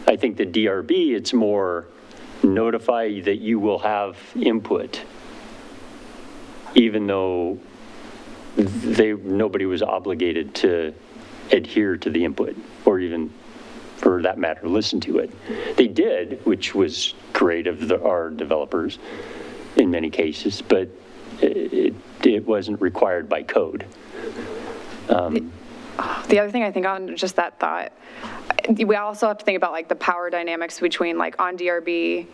J: I think the DRB, it's more notify that you will have input, even though nobody was obligated to adhere to the input, or even, for that matter, listen to it. They did, which was great of our developers in many cases, but it wasn't required by code.
K: The other thing I think on just that thought, we also have to think about like the power dynamics between like on DRB,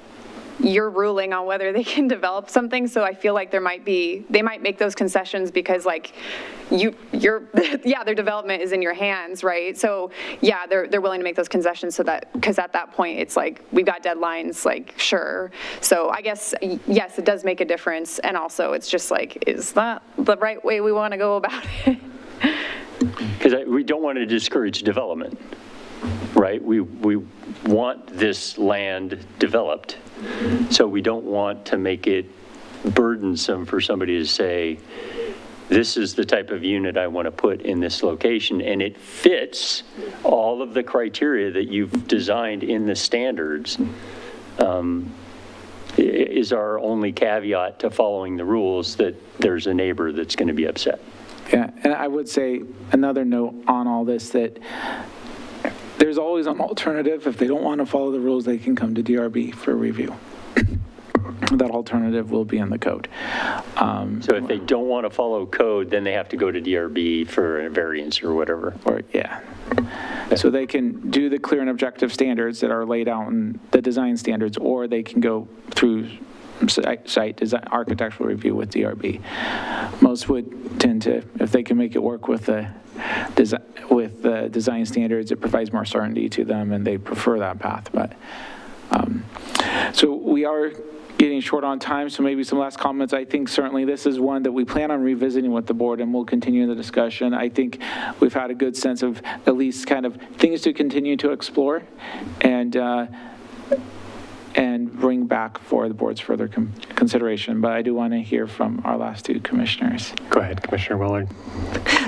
K: you're ruling on whether they can develop something. So I feel like they might make those concessions because like their development is in your hands, right? So yeah, they're willing to make those concessions so that, because at that point it's like, we've got deadlines, like, sure. So I guess, yes, it does make a difference. And also it's just like, is that the right way we want to go about it?
J: Because we don't want to discourage development, right? We want this land developed. So we don't want to make it burdensome for somebody to say, this is the type of unit I want to put in this location, and it fits all of the criteria that you've designed in the standards, is our only caveat to following the rules, that there's a neighbor that's going to be upset.
D: yeah, and I would say another note on all this, that there's always an alternative. If they don't want to follow the rules, they can come to DRB for review. That alternative will be in the code.
J: So if they don't want to follow code, then they have to go to DRB for a variance or whatever.
D: Or, yeah. So they can do the clear and objective standards that are laid out in the design standards, or they can go through site design, architectural review with DRB. Most would tend to, if they can make it work with the design standards, it provides more certainty to them, and they prefer that path. But so we are getting short on time, so maybe some last comments. I think certainly this is one that we plan on revisiting with the board, and we'll continue the discussion. I think we've had a good sense of at least kind of things to continue to explore and bring back for the board's further consideration. But I do want to hear from our last two commissioners.
A: Go ahead, Commissioner Willard.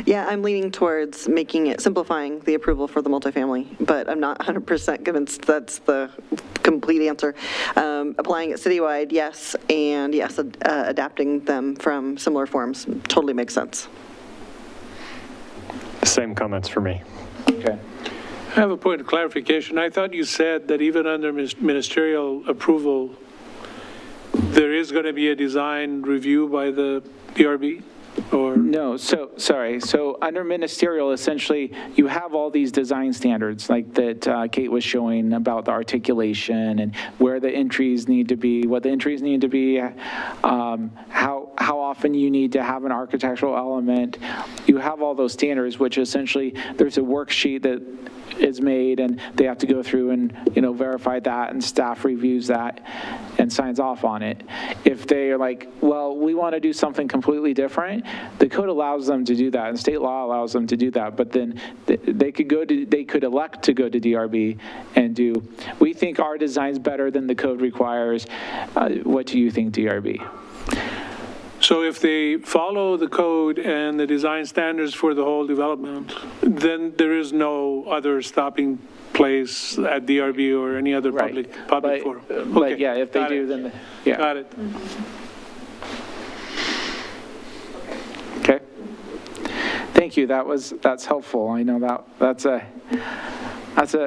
G: Yeah, I'm leaning towards simplifying the approval for the multifamily, but I'm not 100% convinced that's the complete answer. Applying it citywide, yes, and yes, adapting them from similar forms totally makes sense.
A: Same comments for me.
D: Okay.
M: I have a point of clarification. I thought you said that even under ministerial approval, there is going to be a design review by the DRB? Or
D: no, sorry. So under ministerial, essentially, you have all these design standards like that Kate was showing about the articulation and where the entries need to be, what the entries need to be, how often you need to have an architectural element. You have all those standards, which essentially there's a worksheet that is made, and they have to go through and verify that, and staff reviews that and signs off on it. If they are like, well, we want to do something completely different, the code allows them to do that, and state law allows them to do that. But then they could elect to go to DRB and do. We think our design's better than the code requires. What do you think, DRB?
M: so if they follow the code and the design standards for the whole development, then there is no other stopping place at DRB or any other
D: Right.
M: public forum. Okay,
D: But yeah, if they
M: got
D: do,
M: it.
D: then, yeah.
M: Got it.
D: Okay. Thank you, that's helpful. I know that's a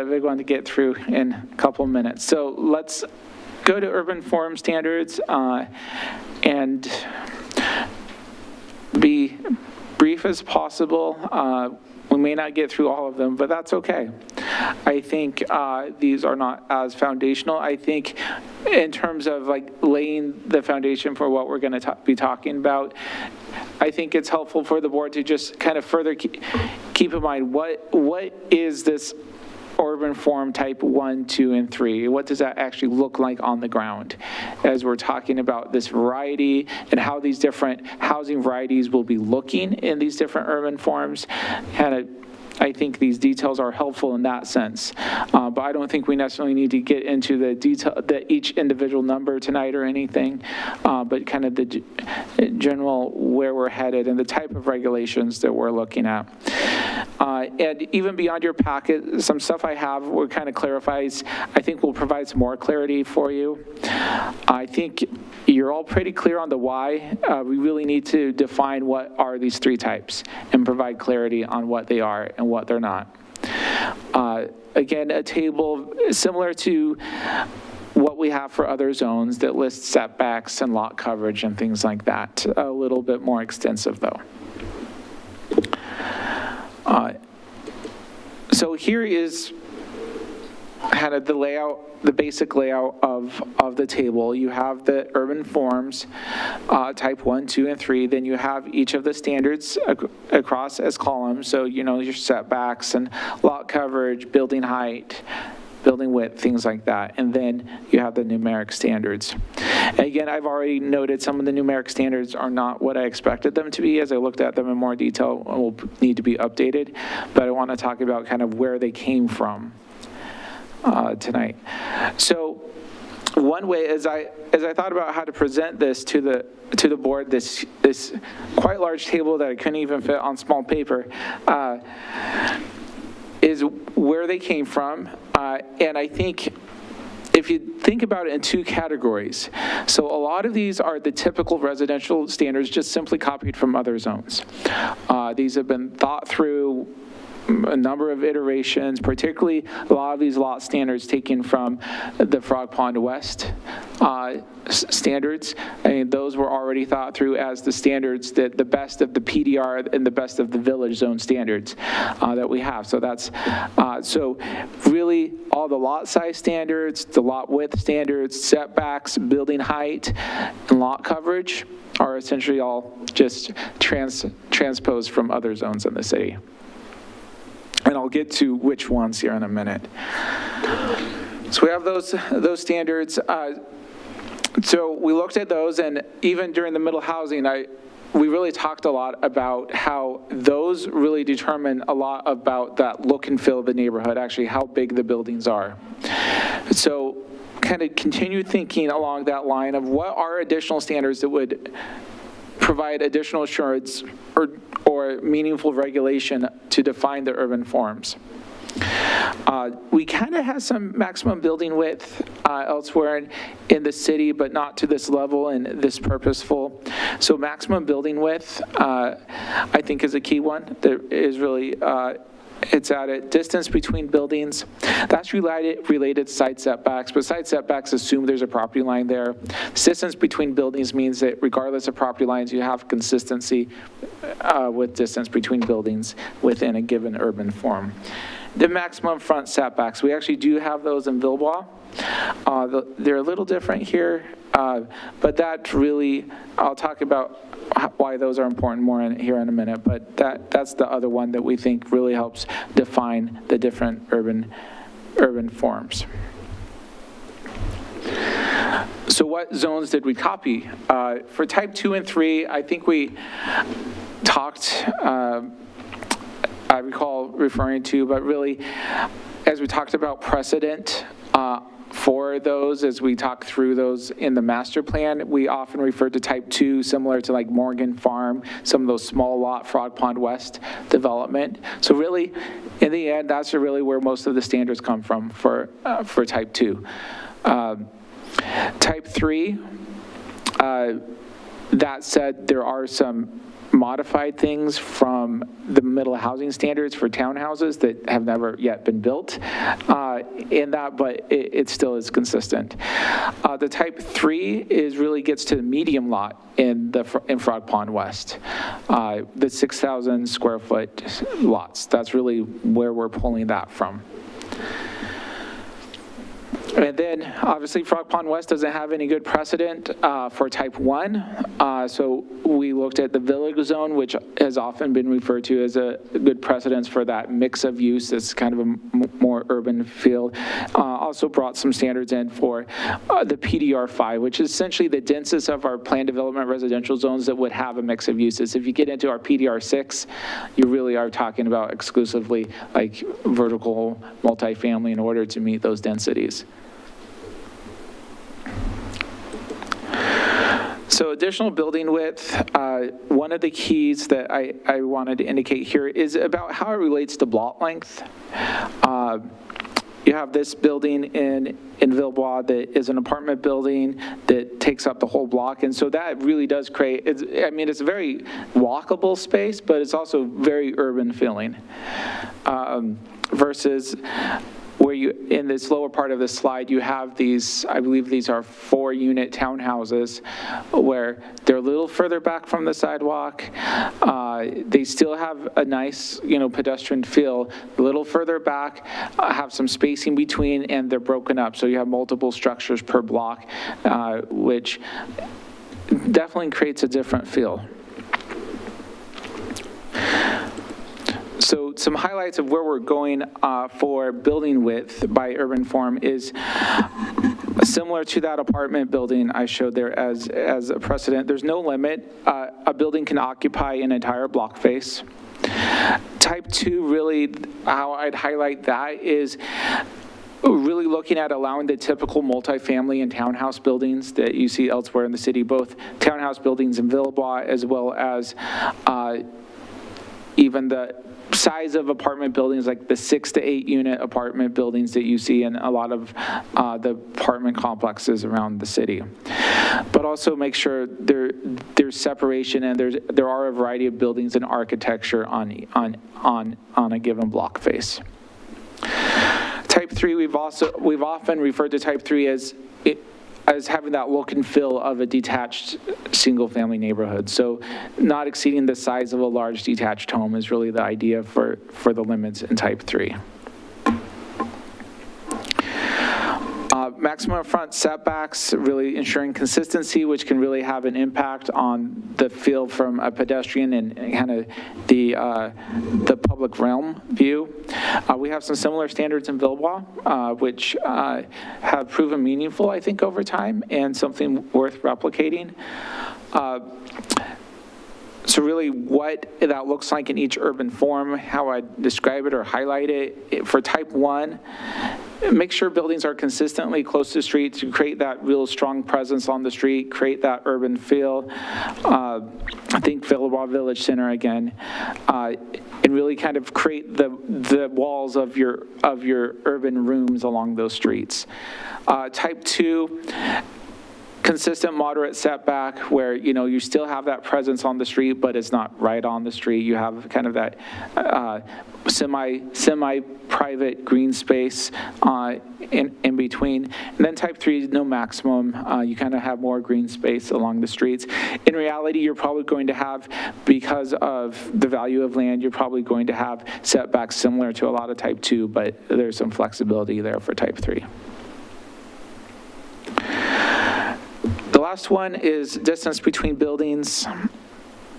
D: big one to get through in a couple of minutes. So let's go to urban form standards and be brief as possible. We may not get through all of them, but that's okay. I think these are not as foundational. I think in terms of like laying the foundation for what we're going to be talking about, I think it's helpful for the board to just kind of further keep in mind what is this urban form type 1, 2, and 3? What does that actually look like on the ground as we're talking about this variety and how these different housing varieties will be looking in these different urban forms? And I think these details are helpful in that sense, but I don't think we necessarily need to get into the detail, each individual number tonight or anything, but kind of the general where we're headed and the type of regulations that we're looking at. And even beyond your packet, some stuff I have will kind of clarifies, I think will provide some more clarity for you. I think you're all pretty clear on the why. We really need to define what are these 3 types and provide clarity on what they are and what they're not. Again, a table similar to what we have for other zones that lists setbacks and lot coverage and things like that. A little bit more extensive though. So here is kind of the layout, the basic layout of the table. You have the urban forms, type 1, 2, and 3. Then you have each of the standards across as columns. So, you know, your setbacks and lot coverage, building height, building width, things like that. And then you have the numeric standards. And again, I've already noted some of the numeric standards are not what I expected them to be as I looked at them in more detail and will need to be updated. But I want to talk about kind of where they came from tonight. So one way as I thought about how to present this to the board, this quite large table that I couldn't even fit on small paper, is where they came from. And I think if you think about it in 2 categories, so a lot of these are the typical residential standards just simply copied from other zones. These have been thought through a number of iterations, particularly a lot of these lot standards taken from the Frog Pond West standards. I mean, those were already thought through as the standards that the best of the PDR and the best of the village zone standards that we have. So that's, so really all the lot size standards, the lot width standards, setbacks, building height, and lot coverage are essentially all just transposed from other zones in the city. And I'll get to which ones here in a minute. So we have those standards. So we looked at those, and even during the middle housing, we really talked a lot about how those really determine a lot about that look and feel of the neighborhood, actually how big the buildings are. So kind of continue thinking along that line of what are additional standards that would provide additional assurance or meaningful regulation to define the urban forms. We kind of have some maximum building width elsewhere in the city, but not to this level and this purposeful. So maximum building width, I think, is a key one that is really, it's at a distance between buildings. That's related to side setbacks, but side setbacks assume there's a property line there. Distance between buildings means that regardless of property lines, you have consistency with distance between buildings within a given urban form. The maximum front setbacks, we actually do have those in Villebois. They're a little different here, but that really, I'll talk about why those are important more here in a minute, but that's the other one that we think really helps define the different urban forms. So what zones did we copy? For type 2 and 3, I think we talked, I recall referring to, but really, as we talked about precedent for those, as we talk through those in the master plan, we often refer to type 2, similar to like Morgan Farm, some of those small lot Frog Pond West development. So really, in the end, that's really where most of the standards come from for type 2. Type 3, that said, there are some modified things from the middle housing standards for townhouses that have never yet been built in that, but it still is consistent. The type 3 really gets to the medium lot in Frog Pond West, the 6,000 square foot lots. That's really where we're pulling that from. And then, obviously, Frog Pond West doesn't have any good precedent for type 1. So we looked at the village zone, which has often been referred to as a good precedence for that mix of use. It's kind of a more urban feel. Also brought some standards in for the PDR5, which is essentially the densest of our planned development residential zones that would have a mix of uses. If you get into our PDR6, you really are talking about exclusively like vertical multifamily in order to meet those densities. So additional building width, one of the keys that I wanted to indicate here is about how it relates to block length. You have this building in Villebois that is an apartment building that takes up the whole block. And so that really does create, it's a very walkable space, but it's also very urban feeling. Versus where you, in this lower part of the slide, you have these, I believe these are 4-unit townhouses where they're a little further back from the sidewalk. They still have a nice, pedestrian feel, a little further back, have some spacing between, and they're broken up. So you have multiple structures per block, which definitely creates a different feel. So some highlights of where we're going for building width by urban form is similar to that apartment building I showed there as a precedent. There's no limit. A building can occupy an entire block face. Type 2, really, how I'd highlight that is really looking at allowing the typical multifamily and townhouse buildings that you see elsewhere in the city, both townhouse buildings in Villebois as well as even the size of apartment buildings, like the 6 to 8 unit apartment buildings that you see in a lot of the apartment complexes around the city. But also make sure there's separation, and there are a variety of buildings and architecture on a given block face. Type 3, we've often referred to type 3 as having that look and feel of a detached single-family neighborhood. So not exceeding the size of a large detached home is really the idea for the limits in type 3. Maximum front setbacks, really ensuring consistency, which can really have an impact on the feel from a pedestrian and kind of the public realm view. We have some similar standards in Villebois, which have proven meaningful, I think, over time, and something worth replicating. So really what that looks like in each urban form, how I describe it or highlight it. For type 1, make sure buildings are consistently close to the street to create that real strong presence on the street, create that urban feel. I think Villebois Village Center again, and really kind of create the walls of your urban rooms along those streets. Type 2, consistent moderate setback where, you still have that presence on the street, but it's not right on the street. You have kind of that semi-private green space in between. And then type 3 is no maximum. You kind of have more green space along the streets. In reality, you're probably going to have, because of the value of land, you're probably going to have setbacks similar to a lot of type 2, but there's some flexibility there for type 3. The last one is distance between buildings.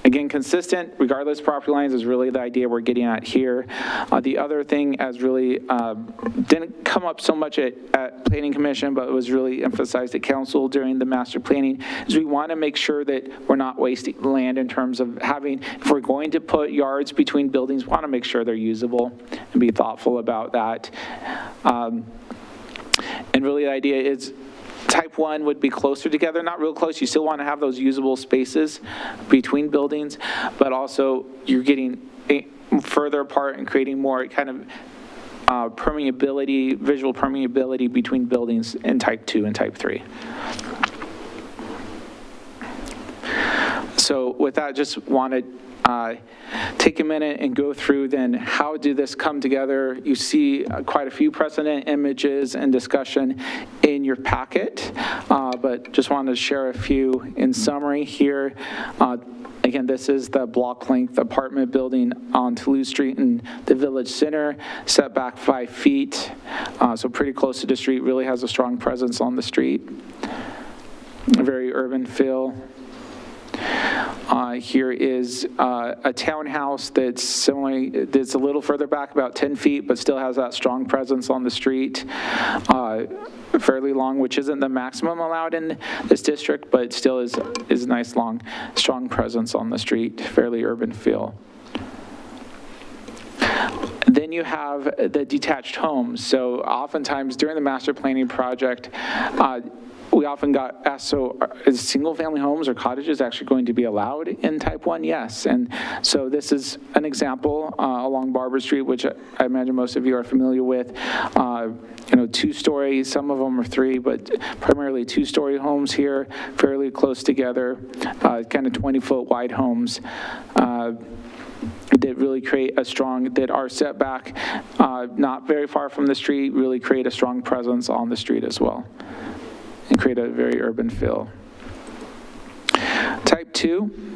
D: Again, consistent, regardless of property lines, is really the idea we're getting at here. The other thing, as really didn't come up so much at Planning Commission, but was really emphasized at Council during the master planning, is we want to make sure that we're not wasting land in terms of having, if we're going to put yards between buildings, we want to make sure they're usable and be thoughtful about that. And And really the idea is type 1 would be closer together, not real close. You still want to have those usable spaces between buildings, but also you're getting further apart and creating more kind of permeability, visual permeability between buildings in type 2 and type 3. So with that, just wanted take a minute and go through then how did this come together. You see quite a few precedent images and discussion in your packet, but just wanted to share a few in summary here. Again, this is the block length apartment building on Toulouse Street in the village center, set back 5 feet, so pretty close to the street, really has a strong presence on the street. A very urban feel. Here is a townhouse that's similar, that's a little further back, about 10 feet, but still has that strong presence on the street. Fairly long, which isn't the maximum allowed in this district, but still is a nice, long, strong presence on the street, fairly urban feel. Then you have the detached homes. So oftentimes during the master planning project, we often got asked, so is single-family homes or cottages actually going to be allowed in type 1? Yes. And so this is an example along Barber Street, which I imagine most of you are familiar with. 2-story, some of them are 3, but primarily 2-story homes here, fairly close together, kind of 20-foot wide homes. That really create a strong, that are set back not very far from the street, really create a strong presence on the street as well, and create a very urban feel. Type 2,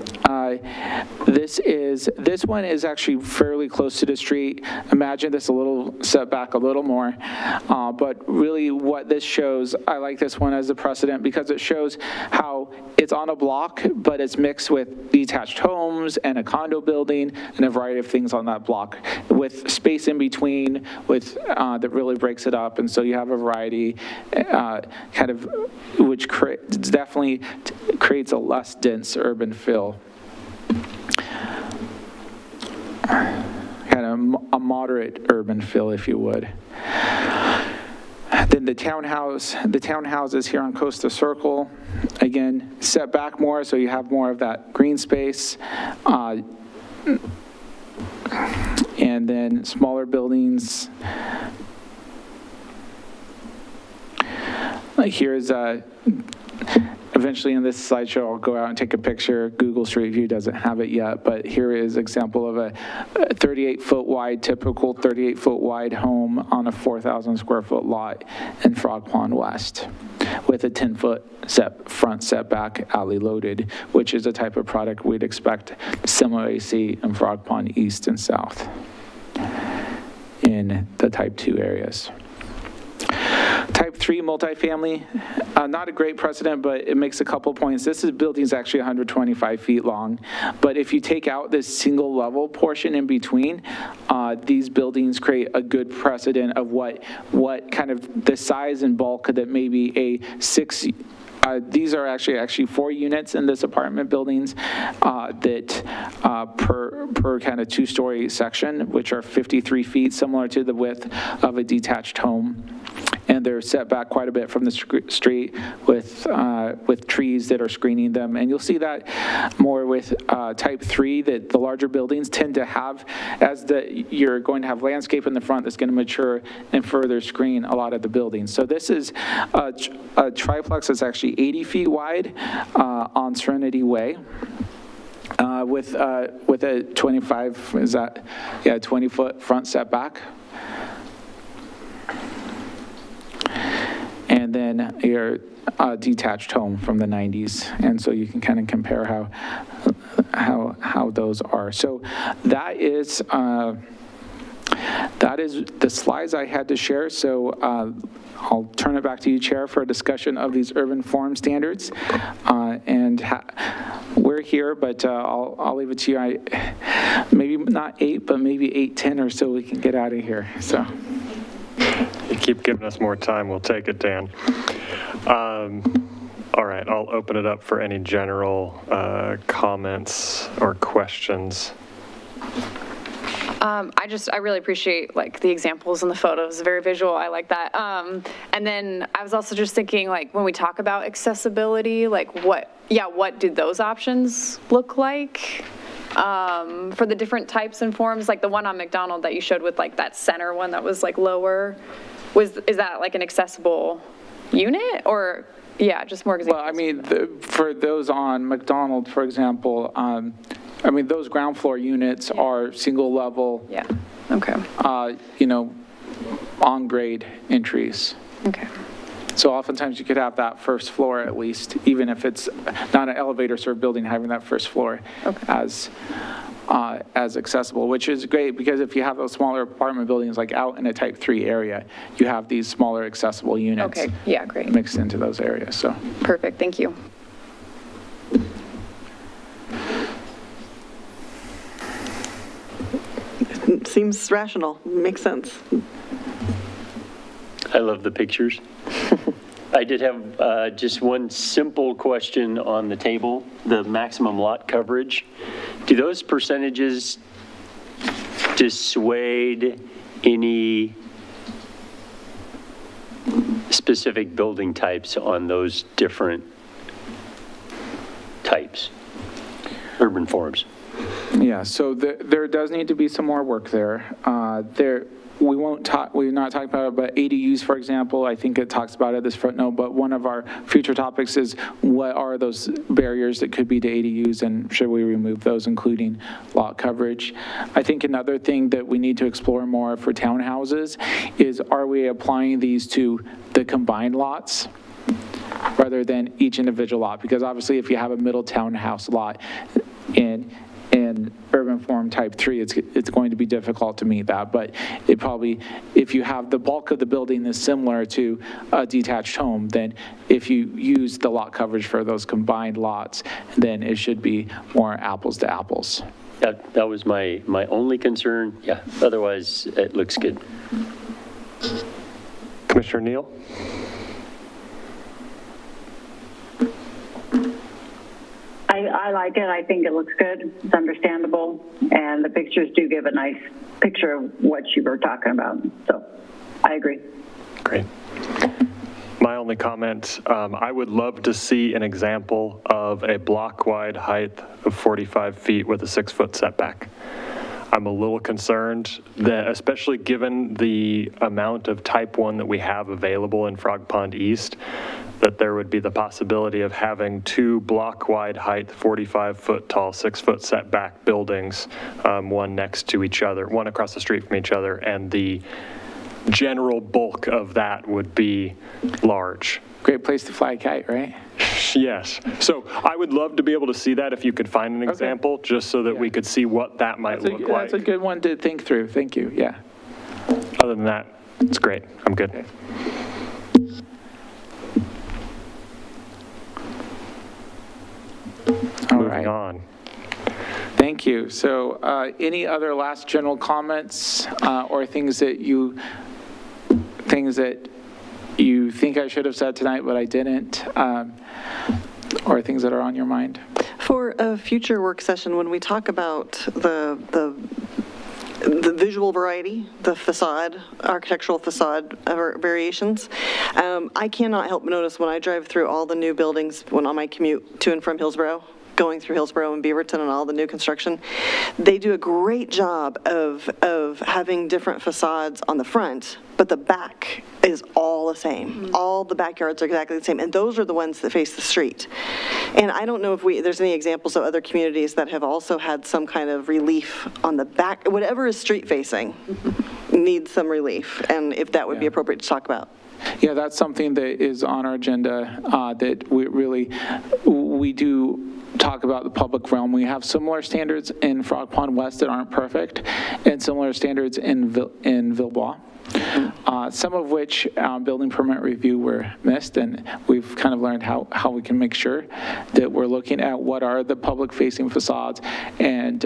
D: this one is actually fairly close to the street. Imagine this a little set back a little more, but really what this shows, I like this one as a precedent because it shows how it's on a block, but it's mixed with detached homes and a condo building and a variety of things on that block with space in between with that really breaks it up. And so you have a variety kind of, which definitely creates a less dense urban feel. Kind of a moderate urban feel, if you would. Then the townhouses here on Costa Circle, again, set back more, so you have more of that green space. And then smaller buildings. Here's eventually in this slideshow, I'll go out and take a picture. Google Street View doesn't have it yet, but here is an example of a 38-foot wide, typical 38-foot wide home on a 4,000 square foot lot in Frog Pond West with a 10-foot front setback, alley loaded, which is a type of product we'd expect similarly see in Frog Pond East and South in the type 2 areas. Type 3 multifamily, not a great precedent, but it makes a couple points. This building is actually 125 feet long, but if you take out this single level portion in between, these buildings create a good precedent of what kind of the size and bulk that maybe a 6. These are actually 4 units in this apartment buildings that per kind of 2-story section, which are 53 feet, similar to the width of a detached home. And they're set back quite a bit from the street with trees that are screening them. And you'll see that more with type 3, that the larger buildings tend to have, as you're going to have landscape in the front that's going to mature and further screen a lot of the buildings. So this is a triplex that's actually 80 feet wide on Serenity Way. With a 20-foot front setback. And then your detached home from the 90s. And so you can kind of compare how those are. So that is the slides I had to share. So I'll turn it back to you, Chair, for a discussion of these urban form standards. And we're here, but I'll leave it to you. Maybe not 8, but maybe 8:10 or so we can get out of here. So.
A: You keep giving us more time, we'll take it, Dan. All right, I'll open it up for any general comments or questions.
K: I really appreciate like the examples and the photos, very visual, I like that. And then I was also just thinking, like, when we talk about accessibility, like what do those options look like? For the different types and forms, like the one on McDonald that you showed with like that center one that was like lower, is that like an accessible unit, or, yeah, just more examples?
D: Well, I mean, for those on McDonald, for example, I mean, those ground floor units are single level.
K: Yeah, okay.
D: On grade entries.
K: Okay.
D: So oftentimes you could have that first floor at least, even if it's not an elevator served building, having that first floor as accessible, which is great because if you have those smaller apartment buildings like out in a type 3 area, you have these smaller accessible units.
K: Okay, yeah, great.
D: Mixed into those areas, so.
K: Perfect, thank you.
G: Seems rational, makes sense.
J: I love the pictures. I did have just one simple question on the table, the maximum lot coverage. Do those percentages dissuade any specific building types on those different types, urban forms?
D: Yeah, so there does need to be some more work there. We're not talking about it, but ADUs, for example, I think it talks about it this footnote, but one of our future topics is what are those barriers that could be to ADUs and should we remove those, including lot coverage? I think another thing that we need to explore more for townhouses is are we applying these to the combined lots rather than each individual lot? Because obviously if you have a middle townhouse lot in urban form type 3, it's going to be difficult to meet that. But it probably, if you have the bulk of the building is similar to a detached home, then if you use the lot coverage for those combined lots, then it should be more apples to apples.
J: That was my only concern. Yeah, otherwise it looks good.
A: Commissioner Neal?
C: I like it. I think it looks good. It's understandable. And the pictures do give a nice picture of what you were talking about. So I agree.
A: Great. My only comment, I would love to see an example of a block-wide height of 45 feet with a 6-foot setback. I'm a little concerned that, especially given the amount of type 1 that we have available in Frog Pond East, that there would be the possibility of having 2 block-wide height, 45-foot tall, 6-foot setback buildings, one next to each other, one across the street from each other, and the general bulk of that would be large.
D: Great place to fly a kite, right?
A: Yes. So I would love to be able to see that if you could find an example, just so that we could see what that might look like.
D: That's a good one to think through. Thank you. Yeah.
A: Other than that, it's great. I'm good.
D: Okay.
A: Moving on.
D: Thank you. So any other last general comments or things that you think I should have said tonight, but I didn't, or things that are on your mind?
G: For a future work session, when we talk about the visual variety, the facade, architectural facade variations, I cannot help but notice when I drive through all the new buildings when on my commute to and from Hillsborough, going through Hillsborough and Beaverton and all the new construction, they do a great job of having different facades on the front, but the back is all the same. Mm-hmm. All the backyards are exactly the same, and those are the ones that face the street. And I don't know if there's any examples of other communities that have also had some kind of relief on the back, whatever is street facing needs some relief, and if that would be appropriate to talk about.
D: Yeah, that's something that is on our agenda that we do talk about the public realm. We have similar standards in Frog Pond West that aren't perfect, and similar standards in Villebois. Some of which building permit review were missed, and we've kind of learned how we can make sure that we're looking at what are the public facing facades and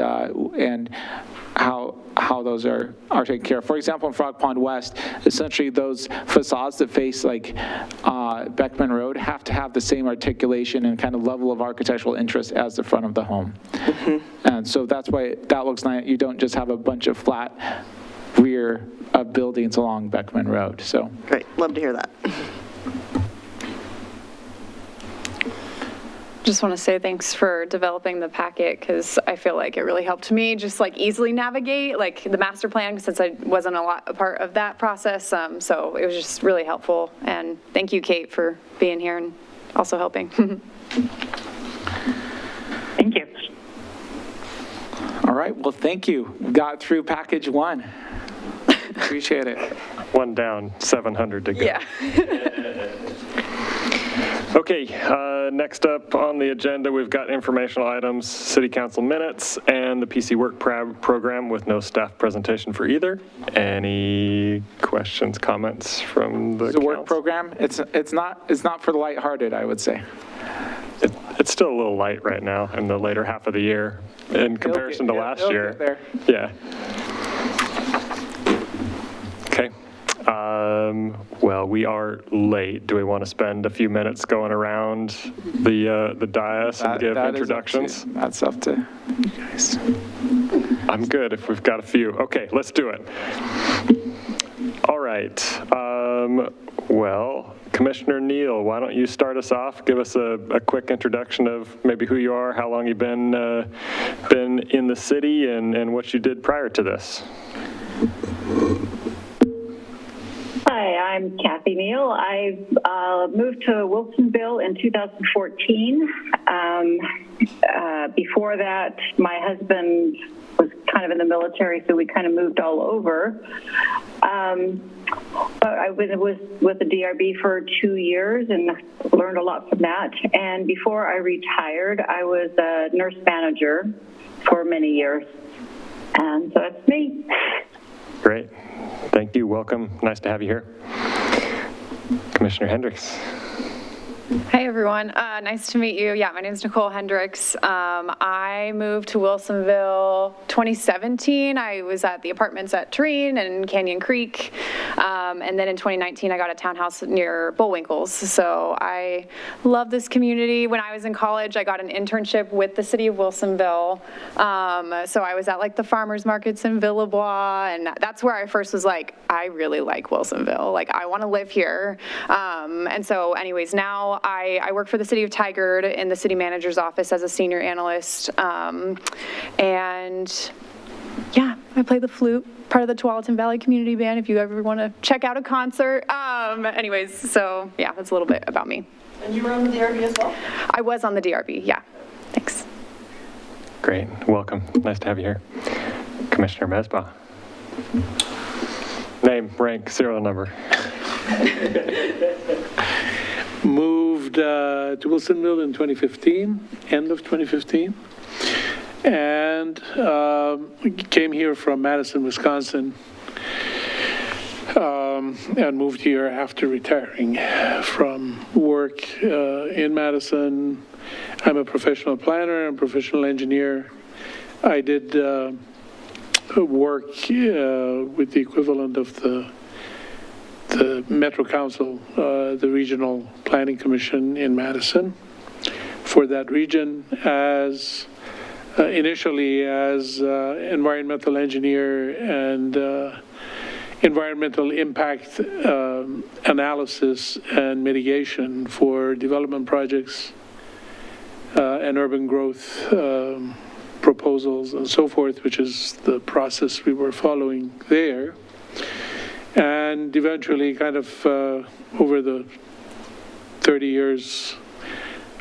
D: how those are taken care of. For example, in Frog Pond West, essentially those facades that face like Beckman Road have to have the same articulation and kind of level of architectural interest as the front of the home. And so that's why that looks nice. You don't just have a bunch of flat rear of buildings along Beckman Road. So
G: Great, love to hear that.
K: Just want to say thanks for developing the packet, because I feel like it really helped me just like easily navigate like the master plan, since I wasn't a part of that process. So it was just really helpful. And thank you, Kate, for being here and also helping.
L: Thank you.
D: all right, well, thank you. Got through package 1. Appreciate it.
A: One down, 700 to go.
K: Yeah.
A: Okay, next up on the agenda, we've got informational items, city council minutes, and the PC work program with no staff presentation for either. Any questions, comments from the
D: The work
A: council?
D: program, it's not for the lighthearted, I would say.
A: It's still a little light right now in the later half of the year in comparison to last
D: It'll
A: year.
D: get there.
A: Yeah. Okay. Well, we are late. Do we want to spend a few minutes going around the dais and give introductions?
D: That's up to you guys.
A: I'm good if we've got a few. Okay, let's do it. All right. Well, Commissioner Neal, why don't you start us off? Give us a quick introduction of maybe who you are, how long you've been in the city, and what you did prior to this.
C: Hi, I'm Kathy Neal. I moved to Wilsonville in 2014. Before that, my husband was kind of in the military, so we kind of moved all over. But I was with the DRB for 2 years and learned a lot from that. And before I retired, I was a nurse manager for many years. And so that's me.
A: Great. Thank you. Welcome. Nice to have you here. Commissioner Hendricks.
K: Hi, everyone. Nice to meet you. Yeah, my name is Nicole Hendricks. I moved to Wilsonville 2017. I was at the apartments at Tureen and Canyon Creek. And then in 2019, I got a townhouse near Bullwinkles. So I love this community. When I was in college, I got an internship with the city of Wilsonville. So I was at like the farmers markets in Villebois, and that's where I first was like, I really like Wilsonville. Like, I want to live here. And so anyways, now I work for the city of Tigard in the city manager's office as a senior analyst. And yeah, I play the flute, part of the Tualatin Valley Community Band, if you ever want to check out a concert. Anyways, so yeah, that's a little bit about me.
G: And you were on the DRB as well?
K: I was on the DRB, yeah. Thanks.
A: Great. Welcome. Nice to have you here. Commissioner Mesbah. Name, rank, serial number.
M: Moved to Wilsonville in 2015, end of 2015, and came here from Madison, Wisconsin, and moved here after retiring from work in Madison. I'm a professional planner and professional engineer. I did work with the equivalent of the Metro Council, the Regional Planning Commission in Madison, for that region as initially as environmental engineer and environmental impact analysis and mitigation for development projects and urban growth proposals and so forth, which is the process we were following there. And eventually, kind of over the 30 years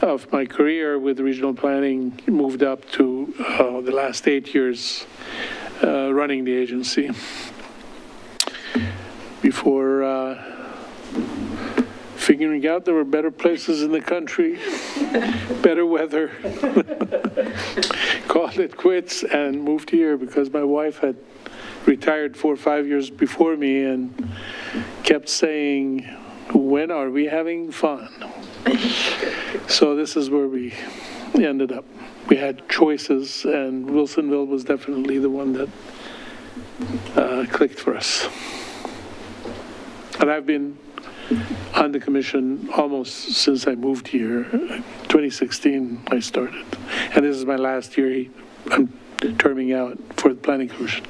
M: of my career with regional planning, moved up to the last 8 years running the agency before figuring out there were better places in the country, better weather, called it quits and moved here because my wife had retired 4 or 5 years before me and kept saying, when are we having fun? So this is where we ended up. We had choices, and Wilsonville was definitely the one that clicked for us. And I've been on the commission almost since I moved here. 2016 I started. And this is my last year. I'm terming out for the Planning Commission.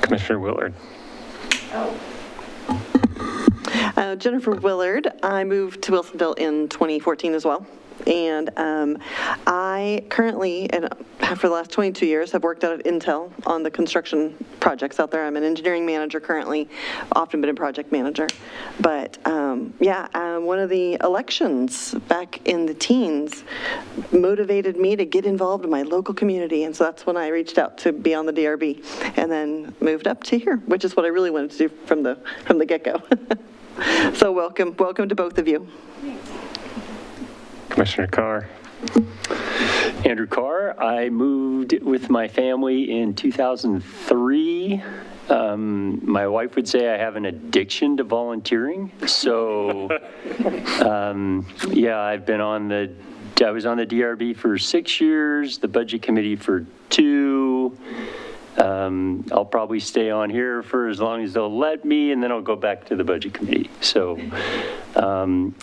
A: Commissioner Willard.
G: Jennifer Willard. I moved to Wilsonville in 2014 as well. And I currently, and for the last 22 years, have worked out at Intel on the construction projects out there. I'm an engineering manager currently, often been a project manager. But one of the elections back in the teens motivated me to get involved in my local community. And so that's when I reached out to be on the DRB and then moved up to here, which is what I really wanted to do from the get-go. So welcome to both of you.
A: Commissioner Carr.
J: Andrew Carr. I moved with my family in 2003. My wife would say I have an addiction to volunteering. So, I've been I was on the DRB for 6 years, the Budget Committee for 2. I'll probably stay on here for as long as they'll let me, and then I'll go back to the Budget Committee. So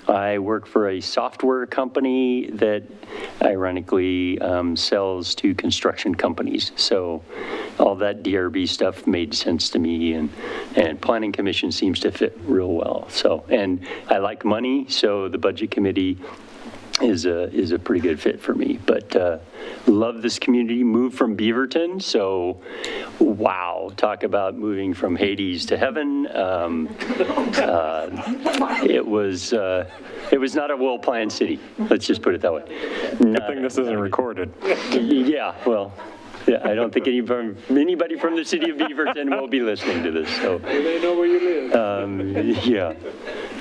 J: I work for a software company that ironically sells to construction companies. So all that DRB stuff made sense to me, and Planning Commission seems to fit real well. So, and I like money, so the Budget Committee is a pretty good fit for me. But love this community. Moved from Beaverton, so wow, talk about moving from Hades to heaven. It was not a well-planned city. Let's just put it that way.
A: Good thing this isn't recorded.
J: Yeah, well. Yeah, I don't think anybody from the city of Beaverton will be listening to this. So
M: They know where you live.
J: yeah,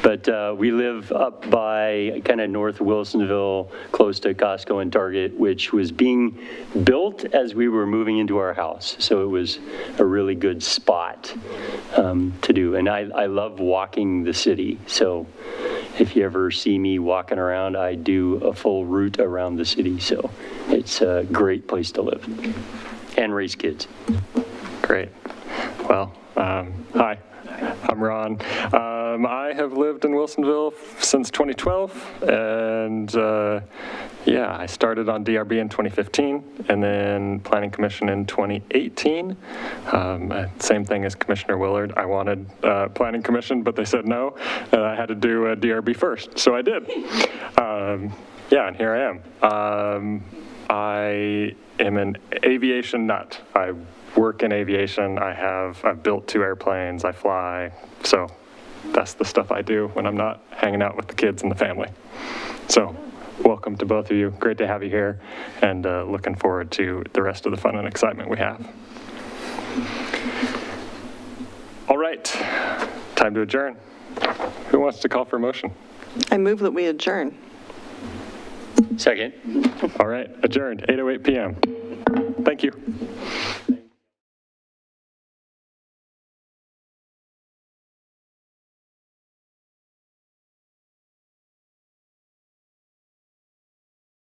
J: but we live up by kind of North Wilsonville, close to Costco and Target, which was being built as we were moving into our house. So it was a really good spot to do. And I love walking the city. So if you ever see me walking around, I do a full route around the city. So it's a great place to live and raise kids.
A: Great. Well, hi, I'm Ron. I have lived in Wilsonville since 2012, and I started on DRB in 2015, and then Planning Commission in 2018. Same thing as Commissioner Willard. I wanted Planning Commission, but they said no, and I had to do a DRB first, so I did. And here I am. I am an aviation nut. I work in aviation. I've built 2 airplanes. I fly. So that's the stuff I do when I'm not hanging out with the kids and the family. So welcome to both of you. Great to have you here, and looking forward to the rest of the fun and excitement we have. All right, time to adjourn. Who wants to call for a motion?
G: I move that we adjourn.
J: Second.
A: All right, adjourned, 8:08 p.m. Thank you.